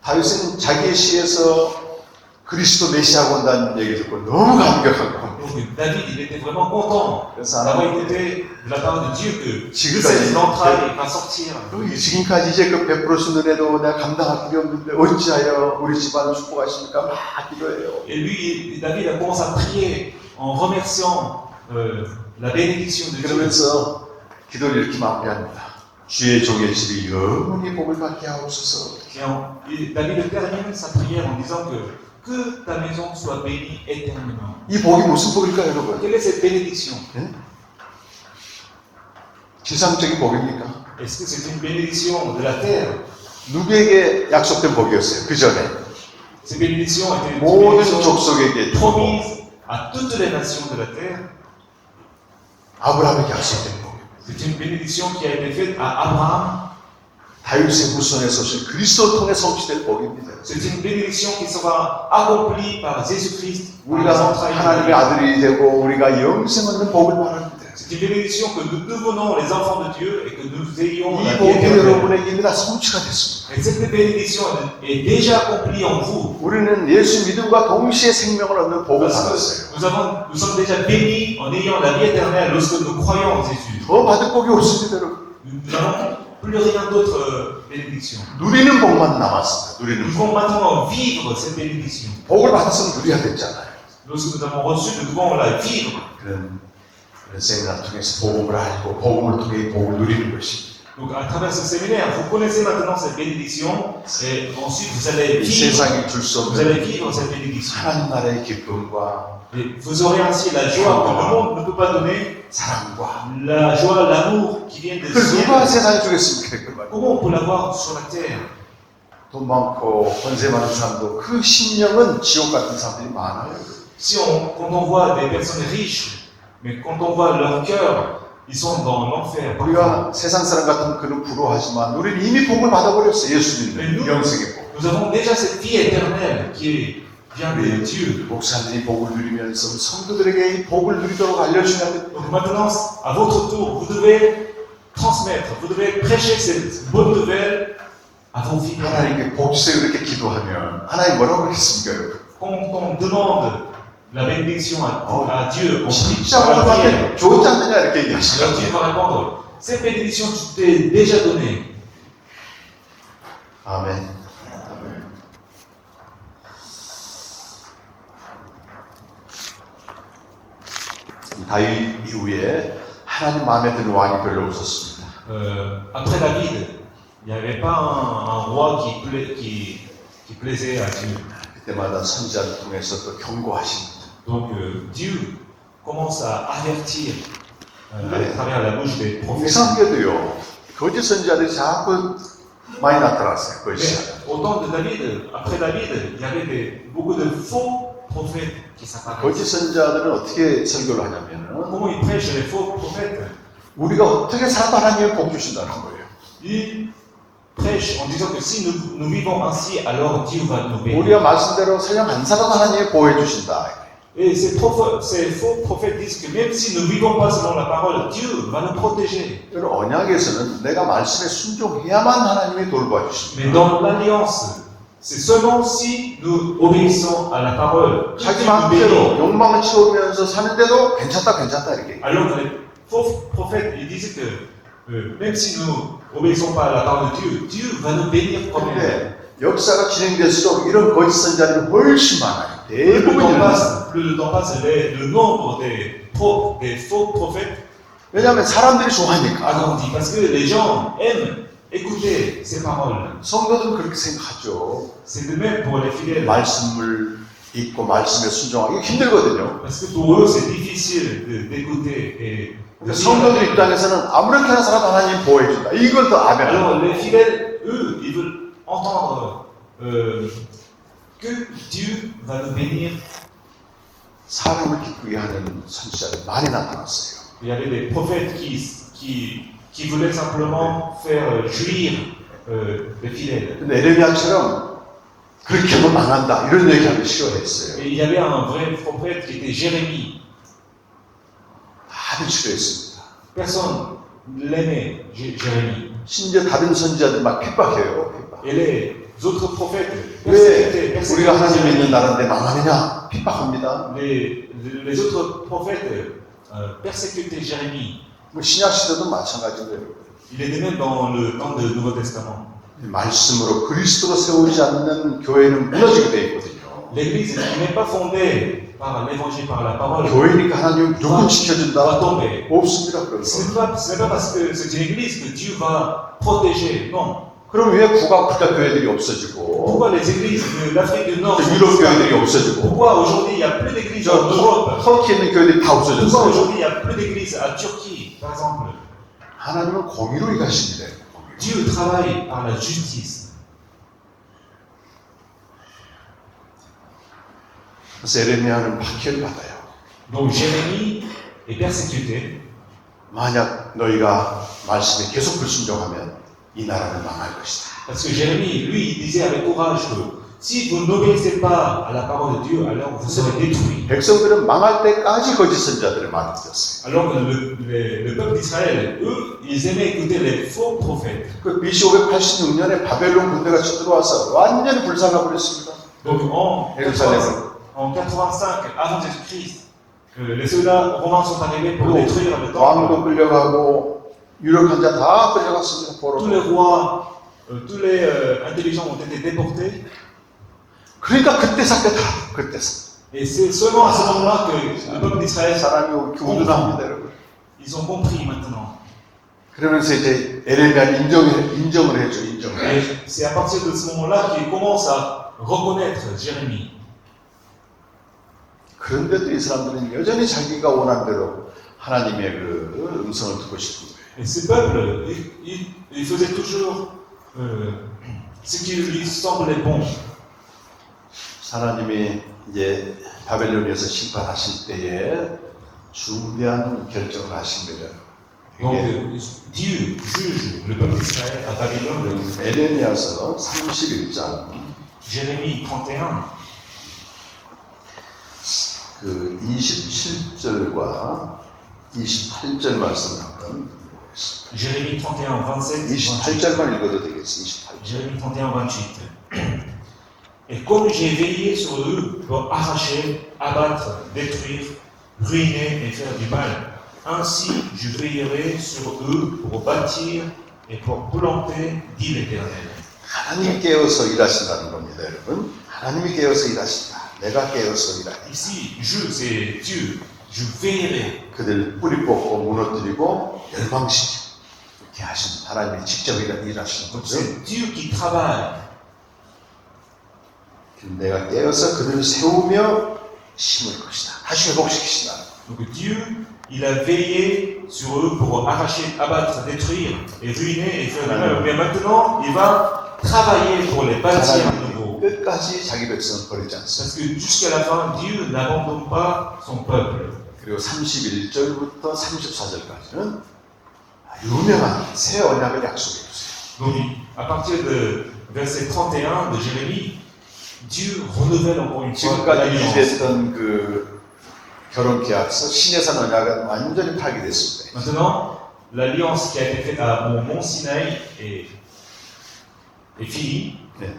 다윗은 자기의 시에서 그리스도 메시아가 온다는 얘기 듣고 너무 감격한 거예요. Donc David, il était vraiment content 그래서 d'avoir 하나님 écouté de la part de Dieu que de 지금까지 cette entraille va sortir. 지금까지 이제 그 베풀어준 은혜도 내가 감당할 게 없는데 어찌하여 우리 집안을 축복하십니까? 막 기도해요. Et lui, David a commencé à prier en remerciant la bénédiction de Dieu. 그러면서 기도를 이렇게 마무리합니다. 주의 종의 집이 영원히 복을 받게 하옵소서. Et David termine sa prière en disant que ta maison soit bénie éternellement. 이 복이 무슨 복일까요, 여러분? Quelle est cette bénédiction? 지상적인 복입니까? Est-ce que c'est une bénédiction de la terre? 누구에게 약속된 복이었어요? 그 전에 Ces bénédictions étaient une 모든 bénédiction 족속에게 promise à toutes les nations de la terre. 아브라함에게 약속된 복. C'est une bénédiction qui a été faite à Abraham. 다윗의 후손에서 오신 그리스도를 통해 성취될 복입니다. C'est une bénédiction qui sera accomplie par Jésus-Christ. par les 우리가 entrailles de 하나님의 Marie. 아들이 되고 우리가 영생 얻는 복을 말합니다. C'est une bénédiction que nous devenons les enfants de Dieu et que nous ayons 이 la vie 복이 éternelle. 여러분에게 이미 다 성취가 됐습니다. Et cette bénédiction est déjà accomplie en vous. 우리는 예수 믿음과 동시에 생명을 얻는 복을 Parce 받았어요. que nous sommes déjà bénis en ayant la vie éternelle lorsque nous croyons en Jésus. 더 받을 복이 없습니다, 여러분. Nous n'avons plus rien d'autre bénédiction. 누리는 복만 남았습니다. 누리는 Nous 복. devons maintenant vivre cette bénédiction. 복을 받았으면 누려야 됐잖아요. Lorsque nous avons reçu, nous devons la vivre. 그런 세미나를 통해서 복음을 알고 복음을 통해 이 복을 누리는 것입니다. Donc à travers ce séminaire, vous connaissez maintenant cette bénédiction et ensuite vous allez 이 vivre, 세상이 줄 수 vous 없는 allez vivre cette bénédiction. 하나님 나라의 기쁨과 Et vous aurez ainsi la joie que le monde ne peut pas donner, 사랑과 la joie, l'amour qui vient de 그걸 누가 ciel. 세상에 주겠습니까? 그 말. Comment on peut l'avoir sur la terre? 돈 많고 권세 많은 사람도 그 심령은 지옥 같은 사람들이 많아요. Quand on voit des personnes riches, mais quand on voit leur cœur, ils sont dans l'enfer. 우리가 세상 사람 같으면 그는 부러워하지만 우리는 이미 복을 받아버렸어요. 예수 믿는 영생의 복. Nous avons déjà cette vie éternelle qui vient de Dieu. 목사들이 복을 누리면서 우리 성도들에게 이 복을 누리도록 알려주셔야 됩니다. Donc maintenant, à votre tour, vous devez transmettre, vous devez prêcher cette bonne nouvelle à vos filles. 하나님께 복 주세요 이렇게 기도하면 하나님 뭐라고 그러겠습니까, 여러분? Quand on demande la bénédiction à Dieu, on prie 진짜 par la prière. 오늘한테 좋지 않느냐 이렇게 Alors 얘기하시죠. Dieu va répondre, cette bénédiction, tu t'es déjà donnée. 아멘. 다윗 이후에 하나님 마음에 드는 왕이 별로 없었습니다. Après David, il n'y avait pas un roi qui plaisait à Dieu. 그때마다 선지자를 통해서 또 경고하십니다. Donc Dieu commence à avertir à travers la bouche des prophètes. 이상하게도요, 거짓 선지자들이 자꾸 많이 나타났어요. Mais 거짓. au temps de David, après David, il y avait beaucoup de faux prophètes qui s'apparaissent. 거짓 선지자들은 어떻게 설교를 하냐면은 Comment ils prêchent les faux prophètes? 우리가 어떻게 살아도 하나님이 복 주신다는 거예요. Ils prêche en disant que si nous vivons ainsi, alors Dieu va nous bénir. 우리가 말씀대로 설령 안 살아도 하나님이 보호해 주신다. Et ces faux prophètes disent que même si nous ne vivons pas selon la parole, Dieu va nous protéger. 여러분 언약에서는 내가 말씀에 순종해야만 하나님이 돌봐 주십니다. Mais dans l'alliance, c'est seulement si nous obéissons à la parole que 자기 Dieu nous bénit. 마음대로 욕망을 채우면서 사는데도 괜찮다 이렇게. Alors que les faux prophètes, ils disaient que même si nous n'obéissons pas à la parole de Dieu, Dieu va nous bénir quand même. 근데 역사가 진행될수록 이런 거짓 선자들이 훨씬 많아요. 대부분이 Plus le temps passe, le nombre des faux prophètes 왜냐하면 사람들이 좋아하니까. agrandit. Parce que les gens aiment écouter ces paroles. 성도들은 그렇게 생각하죠. C'est de même pour les fidèles. 말씀을 읽고 말씀에 순종하기 힘들거든요. Parce que pour eux, c'est difficile d'écouter et de 성도들 입장에서는 아무렇게나 살아도 하나님 보호해 준다. 이걸 더 아멘. Alors les fidèles, eux, ils veulent entendre que Dieu va nous bénir. 사람을 기쁘게 하는 선지자들 많이 나타났어요. Il y avait des prophètes qui voulaient simplement faire jouir les fidèles. 근데 에레미야처럼 그렇게 하면 망한다 이런 얘기하기 싫어했어요. Et il y avait un vrai prophète qui était Jérémie. 다들 싫어했습니다. Personne l'aimait, Jérémie. 심지어 다른 선지자들 막 핍박해요. 핍박. Et les autres prophètes 왜 우리가 하나님 믿는 persécutaient 나라인데 망하느냐? 핍박합니다. les autres prophètes persécutaient Jérémie. 뭐 신약 시대도 마찬가지예요. Il est de même dans le temps du Nouveau Testament. 말씀으로 그리스도로 세우지 않는 교회는 무너지게 돼 있거든요. L'Église qui n'est pas fondée par l'Évangile, par la parole, 교회니까 하나님 무조건 va 지켜준다? tomber. 없습니다. 그런 Ce n'est 거. pas parce que c'est une Église que Dieu va protéger. Non. 그럼 왜 북아프리카 교회들이 없어지고 Pourquoi les églises de l'Afrique du Nord sont 유럽 교회들이 disparues? 없어지고 Pourquoi aujourd'hui il n'y a plus d'églises 저 en Europe? 터키에 있는 교회들이 다 Pourquoi 없어졌어요? aujourd'hui il n'y a plus d'églises à Turquie, par exemple? 하나님은 공의로 일하십니다. Dieu travaille par la justice. 그래서 에레미야는 박해를 받아요. Donc Jérémie est persécuté. 만약 너희가 말씀에 계속 불순종하면 이 나라는 망할 것이다. Parce que Jérémie, lui, il disait avec courage que si vous n'obéissez pas à la parole de Dieu, alors vous serez détruits. 백성들은 망할 때까지 거짓 선자들을 많이 들었어요. Alors que le peuple d'Israël, eux, ils aimaient écouter les faux prophètes. 그 BC 586년에 바벨론 군대가 쳐들어와서 완전히 불사가 버렸습니다. Donc en 85 avant Jésus-Christ, les soldats romains sont arrivés pour détruire le temple. 왕도 끌려가고 유력한 자 다 끌려갔습니다. Tous les rois, tous les intelligents ont été déportés. 그러니까 그때 사건다. 그때 Et c'est seulement à ce moment-là que le peuple d'Israël, 사람이 우둔합니다, 여러분. ils ont compris maintenant. 그러면서 이제 에레미야를 인정을 해줘, 인정을. Et c'est à partir de ce moment-là qu'ils commencent à reconnaître Jérémie. 그런데도 이 사람들은 여전히 자기가 원하는 대로 하나님의 그 음성을 듣고 싶은 거예요. Et ce peuple, il faisait toujours ce qui lui semblait bon. 하나님이 이제 바벨론에서 심판하실 때에 중대한 결정을 하십니다. Donc Dieu juge le peuple d'Israël à Babylone. 에레미야서 31장 Jérémie 31, 그 27절과 28절 말씀을 한번 보겠습니다. Jérémie 31, 27, 28. 28절만 읽어도 되겠습니다. 28절. Jérémie 31, 28. Et comme j'ai veillé sur eux pour arracher, abattre, détruire, ruiner et faire du mal, ainsi je veillerai sur eux pour bâtir et pour planter, dit l'Éternel. 하나님이 깨어서 일하신다는 겁니다, 여러분. 하나님이 깨어서 일하신다. 내가 깨어서 일하니. Ici, je, c'est Dieu. Je veillerai. 그들 뿌리 뽑고 무너뜨리고 멸망시키고 이렇게 하신 하나님이 직접 일하시는 Donc 거죠. c'est Dieu qui travaille. 내가 깨어서 그들을 세우며 심을 것이다. 다시 회복시키신다. Donc Dieu, il a veillé sur eux pour arracher, abattre, détruire et ruiner et faire du mal. Mais maintenant, il va travailler pour les bâtir de nouveau. 끝까지 자기 백성을 버리지 않습니다. Parce que jusqu'à la fin, Dieu n'abandonne pas son peuple. 그리고 31절부터 34절까지는 유명한 새 언약을 약속해 주세요. Donc, à partir de verset 31 de Jérémie, Dieu renouvelle encore une fois 지금까지 l'alliance. 유지했던 그 결혼 계약서 시내산 언약은 완전히 파기됐습니다. Maintenant, l'alliance qui a été faite à Mont Sinaï est finie 네.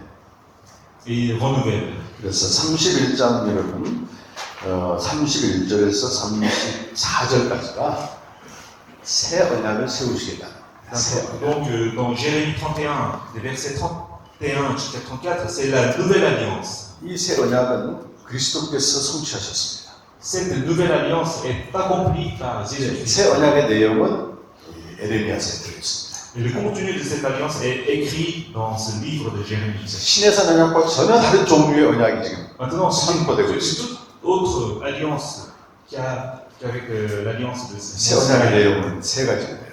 et renouvelle. 그래서 31장 여러분 31절에서 34절까지가 새 언약을 세우시겠다. 새 언약. Donc, dans Jérémie 31, des versets 31 jusqu'à 34, c'est la nouvelle alliance. 이 새 언약은 그리스도께서 성취하셨습니다. Cette nouvelle alliance est accomplie par Jésus-Christ. 새 언약의 내용은 에레미야서에 들어있습니다. Et le contenu de cette alliance est écrit dans ce livre de Jérémie. 신해산 언약과 전혀 다른 종류의 언약이 지금 Maintenant, 선포되고 c'est 있습니다. toute autre alliance qu'avec l'alliance de 새 언약의 내용은 세 가지입니다.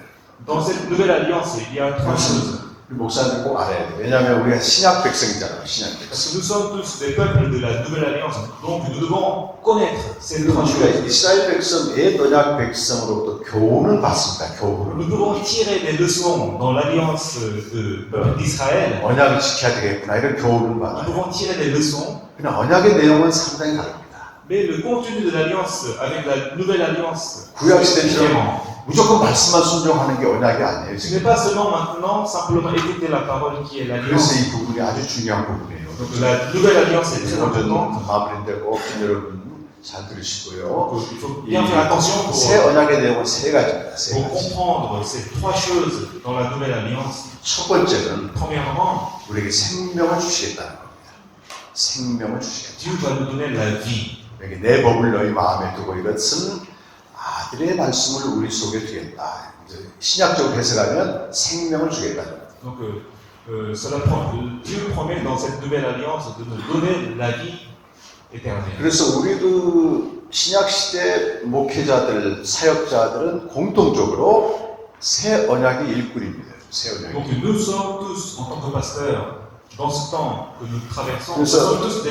Dans cette nouvelle alliance, il y a trois choses. 우리 목사님 꼭 알아야 돼요. 왜냐하면 우리가 신약 백성이잖아요. 신약 백성. Parce que nous sommes tous des peuples de la nouvelle alliance. Donc nous devons connaître ces trois 우리가 choses. 이스라엘 백성, 옛 언약 백성으로부터 교훈을 받습니다. 교훈을. Nous devons tirer des leçons dans l'alliance de peuple d'Israël. 언약을 지켜야 되겠구나 이런 교훈을 Nous 받아요. devons tirer des leçons. 그냥 언약의 내용은 상당히 다릅니다. Mais le contenu de l'alliance avec la nouvelle alliance 구약 c'est 시대처럼 différent. 무조건 말씀만 순종하는 게 언약이 아니에요. Ce 지금. n'est pas seulement maintenant simplement écouter la parole qui est 그래서 l'alliance. 이 부분이 아주 중요한 부분이에요. Donc la nouvelle alliance est très 오늘 importante. 마무리인데 꼭 여러분 잘 들으시고요. Donc, il faut bien faire attention 새 pour 언약의 내용은 세 가지입니다. 세 가지. comprendre ces trois choses dans la nouvelle alliance. 첫 번째는 Premièrement, 우리에게 생명을 주시겠다는 겁니다. 생명을 주시겠다. Dieu va nous donner la vie. 여기 내 법을 너희 마음에 두고 이것은 아들의 말씀을 우리 속에 두겠다. 이제 신약적으로 해석하면 생명을 주겠다는 겁니다. Donc, Dieu promet dans cette nouvelle alliance de nous donner la vie éternelle. 그래서 우리도 신약 시대 목회자들, 사역자들은 공통적으로 새 언약의 일꾼입니다. 새 Donc 언약의. nous sommes tous, en tant que pasteurs, dans ce temps que nous traversons, nous C'est ça. sommes tous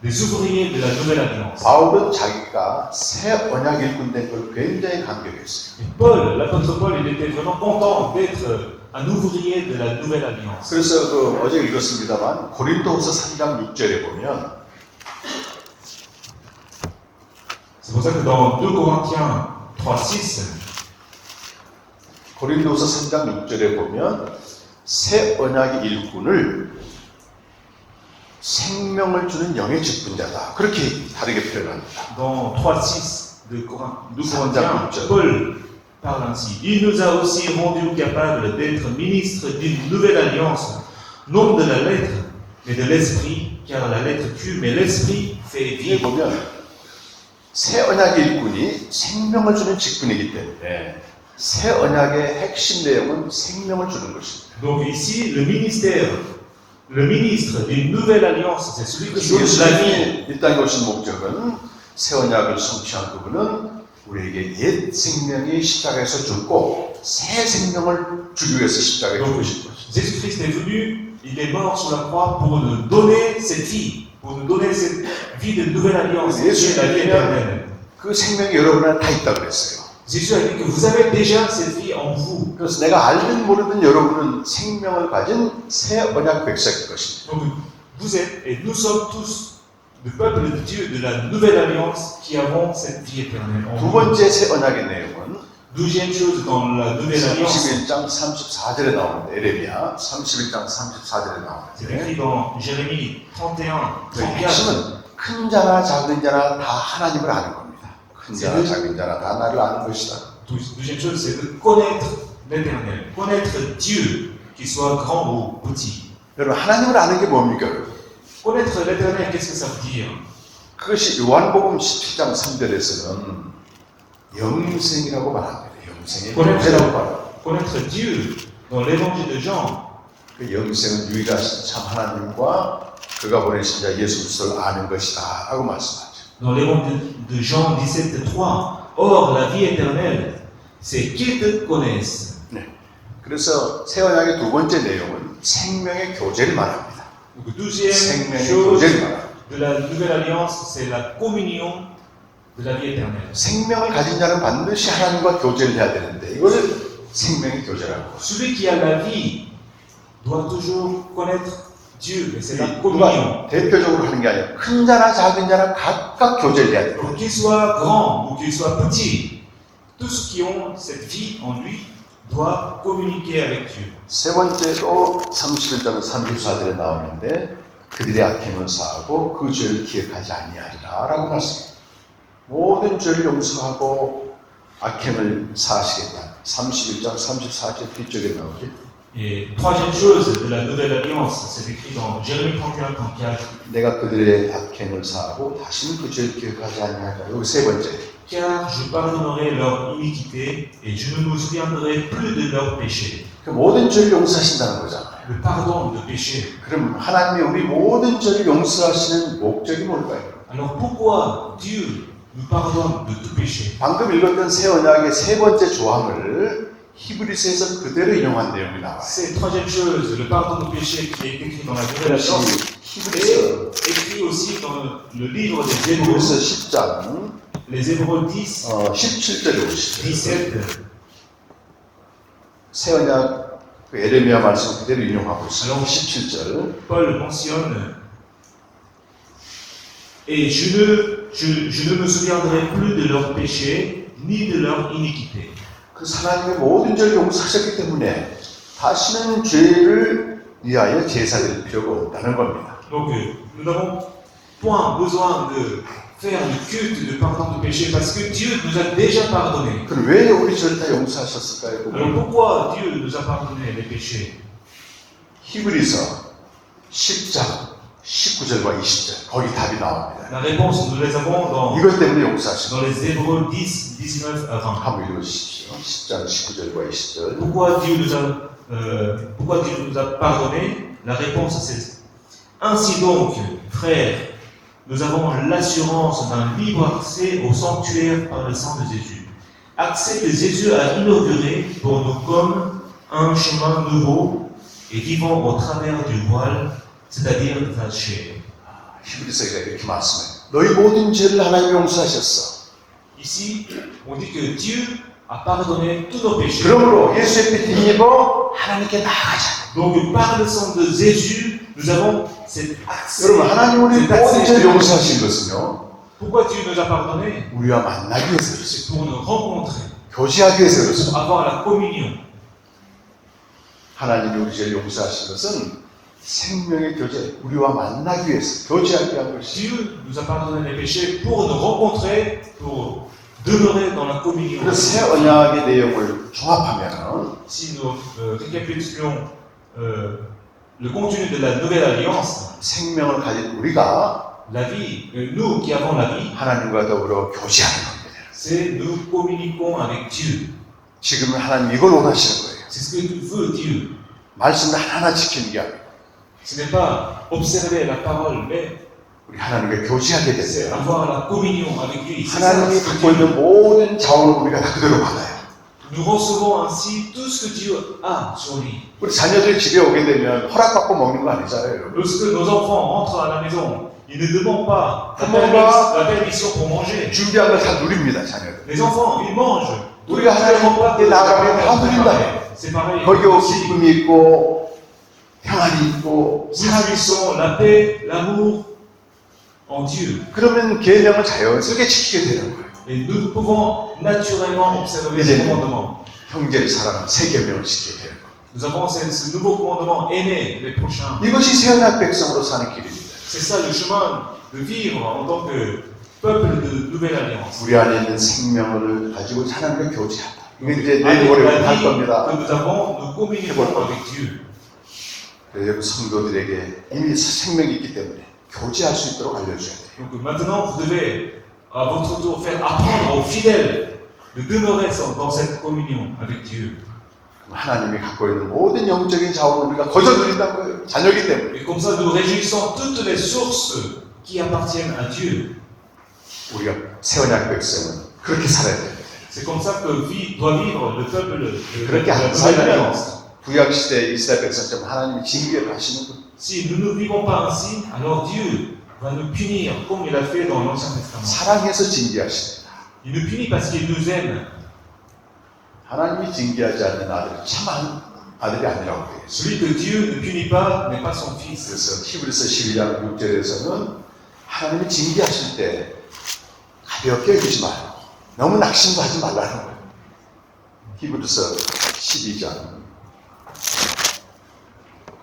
des ouvriers de la nouvelle alliance. 바울은 자기가 새 언약 일꾼 된 걸 굉장히 감격했어요. Et Paul, l'apôtre Paul, il était vraiment content d'être un ouvrier de la nouvelle alliance. 그래서 그 어제 읽었습니다만 고린도후서 3장 6절에 보면 C'est pour ça que dans 2 Corinthiens 3:6, 고린도후서 3장 6절에 보면 새 언약의 일꾼을 생명을 주는 영의 직분자다. 그렇게 다르게 표현합니다. dans 3:6 de 2 Saint Corinthiens, Jacques. Paul parle ainsi. Il nous a aussi rendus capables d'être ministres d'une nouvelle alliance, non de la lettre, mais de l'esprit, car la lettre tue, mais l'esprit fait 이게 vivre. 보면 새 언약의 일꾼이 생명을 주는 직분이기 때문에 새 언약의 핵심 내용은 생명을 주는 것입니다. Donc ici, le ministre d'une nouvelle alliance, c'est celui qui donne la vie. 예수님이 이 땅에 오신 목적은 새 언약을 성취한 그분은 우리에게 옛 생명이 십자가에서 죽고 새 생명을 주기 위해서 십자가에 죽으신 것입니다. Jésus-Christ est venu, il est mort sur la croix pour nous donner cette vie, pour nous donner cette vie de nouvelle alliance, qui est la vie éternelle. 그 생명이 여러분 안에 다 있다고 그랬어요. Jésus a dit que vous avez déjà cette vie en vous. 그래서 내가 알든 모르든 여러분은 생명을 가진 새 언약 백성일 것입니다. Donc vous êtes, et nous sommes tous le peuple de Dieu de la nouvelle alliance qui avons cette vie éternelle en 두 nous. 번째 새 언약의 내용은 Deuxième chose dans la nouvelle alliance, 31장 34절에 나오는데 에레미야 31장 34절에 c'est 나오는데 écrit dans Jérémie 31, 그 34. 핵심은 큰 자나 작은 자나 다 하나님을 아는 겁니다. 큰 자나 작은 자나 다 나를 아는 것이다. Deuxième chose, c'est de connaître l'éternel, connaître Dieu, qu'il soit grand ou petit. 여러분 하나님을 아는 게 뭡니까? Connaître l'éternel, qu'est-ce que ça veut dire? 그것이 요한복음 17장 3절에서는 영생이라고 말합니다. 영생의 존재라고 말합니다. Connaître Dieu, dans l'évangile de Jean, 그 영생은 유일하신 참 하나님과 그가 보내신 자 예수 그리스도를 아는 것이다 라고 말씀하죠. dans l'évangile de Jean 17:3, or la vie éternelle, c'est qu'ils te connaissent. 네. 그래서 새 언약의 두 번째 내용은 생명의 교제를 말합니다. Donc, deuxième 생명의 chose 교제를 말합니다. de la nouvelle alliance, c'est la communion de la vie éternelle. 생명을 가진 자는 반드시 하나님과 교제를 해야 되는데 이거를 생명의 교제라고. Celui qui a la vie doit toujours connaître Dieu, et c'est la 누가 communion. 대표적으로 하는 게 아니라 큰 자나 작은 자나 각각 교제를 해야 돼요. Donc, qu'il soit grand ou qu'il soit petit, tous ceux qui ont cette vie en lui doivent communiquer avec Dieu. 세 번째로 31장 34절에 나오는데 그들의 악행을 사하고 그 죄를 기억하지 아니하리라 라고 말씀합니다. 모든 죄를 용서하고 악행을 사하시겠다. 31장 34절 뒤쪽에 나오죠. Et troisième chose de la nouvelle alliance, c'est écrit dans Jérémie 31, 34. 내가 그들의 악행을 사하고 다시는 그 죄를 기억하지 아니하리라. 여기 세 번째. Car je pardonnerai leur iniquité et je ne me souviendrai plus de leurs péchés. 그 모든 죄를 용서하신다는 거잖아요. Le pardon de péché. 그럼 하나님이 우리 모든 죄를 용서하시는 목적이 뭘까요? Alors pourquoi Dieu nous pardonne de tout péché? 방금 읽었던 새 언약의 세 번째 조항을 히브리서에서 그대로 인용한 내용이 나와요. C'est troisième chose, le pardon de péché qui est écrit dans la Nouvelle 다시 Alliance 히브리서 est écrit aussi dans le livre des Hébreux, 히브리서 10장 les Hébreux 10, 17절에 보시죠. 17. 새 언약 그 에레미야 말씀 그대로 인용하고 있어요. 17절. Paul mentionne et je ne me souviendrai plus de leurs péchés ni de leur iniquité. 그 하나님의 모든 죄를 용서하셨기 때문에 다시는 죄를 위하여 제사 드릴 필요가 없다는 겁니다. Donc nous n'avons point besoin de faire le culte de pardon de péché parce que Dieu nous a déjà pardonné. 그럼 왜 우리 죄를 다 용서하셨을까요? Alors pourquoi Dieu nous a pardonné les péchés? 히브리서 10장 19절과 20절 거기 답이 나옵니다. La réponse, nous les avons 이것 때문에 용서하신 dans les Hébreux 10, 19 à 20. 한번 읽어주십시오. 10장 19절과 20절. Pourquoi Dieu nous a pardonné? La réponse c'est ainsi donc, frères, nous avons l'assurance d'un libre accès au sanctuaire par le sang de Jésus. Accès que Jésus a inauguré pour nous comme un chemin nouveau et vivant au travers du voile, c'est-à-dire de sa chair. 히브리서가 이렇게 말씀해요. 너희 모든 죄를 하나님이 용서하셨어. Ici, on dit que Dieu a pardonné tous nos péchés. 그러므로 예수의 피 힘입어 하나님께 나아가자. Donc par le sang de Jésus, nous avons cet accès. 여러분 하나님 우리 cet 모든 죄를 accès. 용서하신 것은요. Pourquoi Dieu nous a pardonné? 우리와 만나기 위해서 그렇습니다. C'est pour nous rencontrer, 교제하기 위해서 pour 그렇습니다. avoir la communion. 하나님이 우리 죄를 용서하신 것은 생명의 교제, 우리와 만나기 위해서 교제하기 위한 것이. Dieu nous a pardonné les péchés pour nous rencontrer, pour demeurer dans la communion. 그래서 새 언약의 내용을 종합하면 Si nous récapitulons le contenu de la nouvelle alliance, 생명을 가진 우리가 la vie, nous qui avons la vie, 하나님과 더불어 교제하는 겁니다. c'est nous communiquons avec Dieu. 지금 하나님 이걸 원하시는 거예요. C'est ce que veut Dieu. 말씀을 하나하나 지키는 게 아니고 Ce n'est pas observer la parole, mais 우리 하나님과 교제하게 c'est 되세요. avoir la communion avec lui. C'est ça, 하나님이 ce que 갖고 Dieu- 있는 모든 자원을 우리가 다 그대로 받아요. Nous recevons ainsi tout ce que Dieu a sur lui. 우리 자녀들 집에 오게 되면 허락받고 먹는 거 아니잖아요. 여러분. Lorsque nos enfants rentrent à la maison, ils ne demandent pas la permission pour manger. 준비한 걸 다 누립니다, 자녀들. Les enfants, ils mangent. 우리가 하나님께 나가면 다 누린다. C'est pareil. 거기 기쁨이 있고 평안이 있고 Nous 사랑이 있어. jouissons la paix, l'amour en Dieu. 그러면 계명을 자연스럽게 지키게 되는 거예요. Et nous pouvons naturellement observer ces commandements. 형제를 사랑하는 새 계명을 지키게 되는 거예요. Nous avons ce nouveau commandement, aimer les prochains. 이것이 새 언약 백성으로 사는 길입니다. C'est ça le chemin de vivre en tant que peuple de nouvelle alliance. 우리 안에 있는 생명을 가지고 하나님과 교제하다. 이게 이제 Avec 내일 모레 la 할 vie 겁니다. que nous avons, nous communiquons avec Dieu. 그래서 여러분 성도들에게 이미 생명이 있기 때문에 교제할 수 있도록 알려줘야 돼요. Donc maintenant, vous devez à votre tour faire apprendre aux fidèles de demeurer dans cette communion avec Dieu. 하나님이 갖고 있는 모든 영적인 자원을 우리가 거저 누린다는 거예요. 자녀이기 때문에. Et comme ça, nous réjouissons toutes les sources qui appartiennent à Dieu. 우리가 새 언약 백성은 그렇게 살아야 됩니다. C'est comme ça que doit vivre le peuple de 그렇게 la 안 nouvelle 살면 alliance. 구약 시대 이스라엘 백성처럼 하나님이 징계를 하시는 거예요. Si nous ne vivons pas ainsi, alors Dieu va nous punir comme il a fait dans l'Ancien Testament. 사랑해서 징계하시니다. Il nous punit parce qu'il nous aime. 하나님이 징계하지 않는 아들이 참 아들이 아니라고 그래요. Celui que Dieu ne punit pas n'est pas son fils. 그래서 히브리서 12장 6절에서는 하나님이 징계하실 때 가볍게 여기지 말고 너무 낙심도 하지 말라는 거예요. 히브리서 12장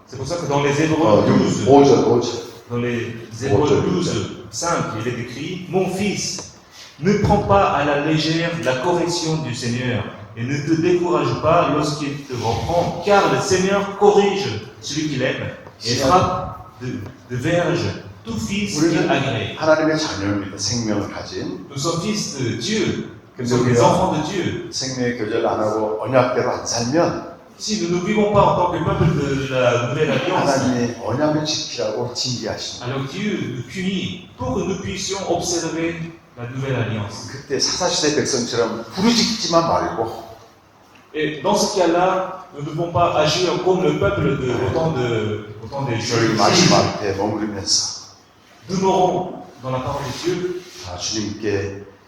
C'est pour ça que dans les Hébreux 12, 5절 dans les Hébreux 12, 5, il est écrit: Mon fils, ne prends pas à la légère la correction du Seigneur et ne te décourage pas lorsqu'il te reprend, car le Seigneur corrige celui qu'il aime et frappe de verge tout fils qu'il agrée. 하나님의 자녀입니다. 생명을 가진. Nous sommes fils de Dieu, nous 근데 sommes des 우리가 enfants de Dieu. 생명의 교제를 안 하고 언약대로 안 살면 Si nous ne vivons pas en tant que peuple de la Nouvelle Alliance, 하나님이 언약을 지키라고 징계하십니다. alors Dieu nous punit pour que nous puissions observer la Nouvelle Alliance. 그때 사사시대 백성처럼 부르짖지만 말고 Et dans ce cas-là, nous ne devons pas agir comme le peuple de autant des 저희 Juifs. 말씀 앞에 머무르면서 Demeurons dans la parole de Dieu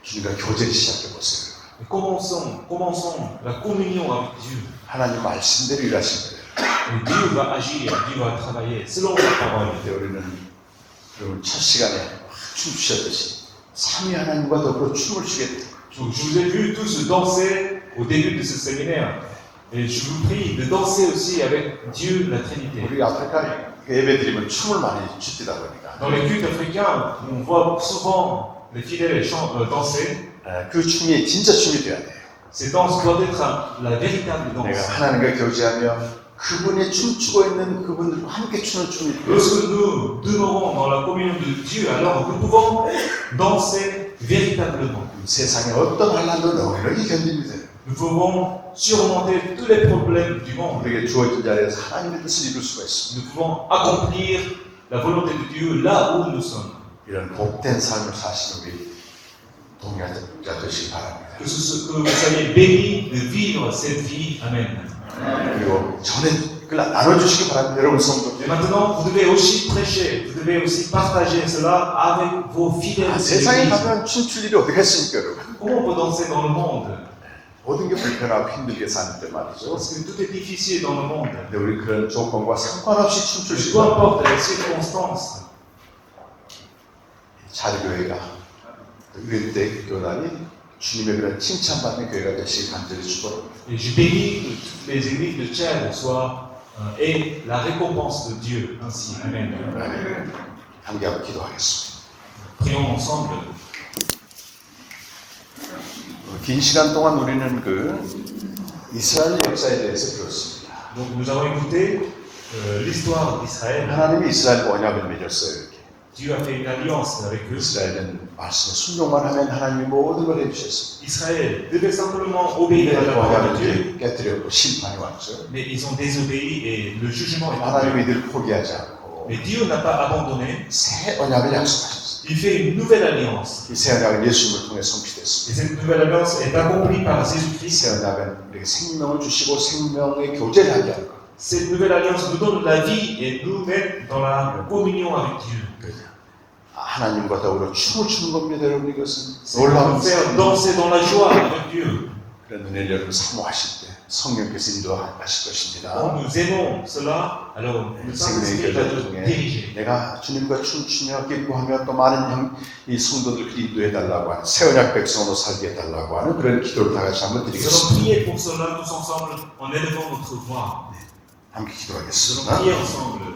주님과 교제를 시작해 보세요. et commençons la communion avec Dieu. 하나님 말씀대로 일하신 거예요. Et Dieu va agir, Dieu va travailler selon sa parole. 근데 우리는 여러분 첫 시간에 춤 추셨듯이 삼위 하나님과 더불어 춤을 추게 돼요. Je vous ai vu tous danser au début de ce séminaire. Et je vous prie de danser aussi avec Dieu, la Trinité. 우리 아프리카 예배 드리면 춤을 많이 춥니다 보니까 Dans les cultes africains, on voit souvent les fidèles danser. 그 춤이 진짜 춤이 돼야 돼요. Ces danses doivent être la véritable 내가 danse. 하나님과 교제하며 그분이 춤추고 있는 그분들과 함께 추는 춤이 돼요. Lorsque nous demeurons dans la communion de Dieu, alors nous pouvons danser véritablement. 세상에 어떤 환난도 넉넉히 견딥니다. Nous pouvons surmonter tous les problèmes du monde. 우리에게 주어진 자리에서 하나님의 뜻을 이룰 수가 있습니다. Nous pouvons accomplir la volonté de Dieu là où nous sommes. 이런 복된 삶을 사시는 우리 동의하자 되시기 바랍니다. Que vous soyez bénis de vivre cette vie. Amen. 그리고 전에 그걸 나눠주시기 바랍니다. 여러분 Et 성도들. maintenant, vous devez aussi prêcher, vous devez aussi partager cela avec vos fidèles. de 세상에 l'Église. 가면 춤출 일이 어디겠습니까, 여러분? Comment on peut danser dans le monde? 모든 게 불편하고 힘들게 사는 때 말이죠. Parce que tout est difficile dans le monde. 근데 우리 그런 조건과 상관없이 춤출 수 Peu 있는 importe les circonstances. 자리교회가 의대 교단이 주님의 그런 칭찬받는 교회가 되시기 간절히 축원합니다. Et je bénis que toutes les églises de Tchad soient aient la récompense de Dieu. Ainsi. Amen. 함께 한번 기도하겠습니다. Prions ensemble. 긴 시간 동안 우리는 그 이스라엘 역사에 대해서 들었습니다. Donc nous avons écouté l'histoire d'Israël. 하나님이 이스라엘 언약을 맺었어요. 이렇게. Dieu a fait une alliance avec eux. 이스라엘은 말씀에 순종만 하면 하나님이 모든 걸 해주셨습니다. Israël devait simplement obéir à la parole de Dieu, 언약을 깨뜨렸고 심판이 왔죠. mais ils ont désobéi et le jugement est 하나님이 tombé. 이들을 포기하지 않고 Mais Dieu n'a pas abandonné. 새 언약을 약속하셨어요. Il fait une nouvelle alliance. 이 새 언약은 예수님을 통해 Et 성취됐습니다. cette nouvelle alliance est accomplie par 이 Jésus-Christ. 새 언약은 우리에게 생명을 주시고 생명의 교제를 하게 하는 것. Cette nouvelle alliance nous donne la vie et nous met dans la communion avec Dieu. 하나님과 더불어 춤을 추는 겁니다, 여러분. 이것은 C'est 놀라운 nous faire danser dans la joie avec Dieu. 그런 은혜를 여러분 사모하실 때 성령께서 인도하실 것입니다. Quand nous aimons cela, alors le Saint-Esprit va nous diriger. 내가 주님과 춤추며 기뻐하며 또 많은 이 성도들 인도해 달라고 하는 새 언약 백성으로 살게 해달라고 하는 그런 기도를 다 같이 한번 Nous allons 드리겠습니다. prier pour cela tous ensemble en élevant notre voix. 함께 Nous allons 기도하겠습니다. prier ensemble.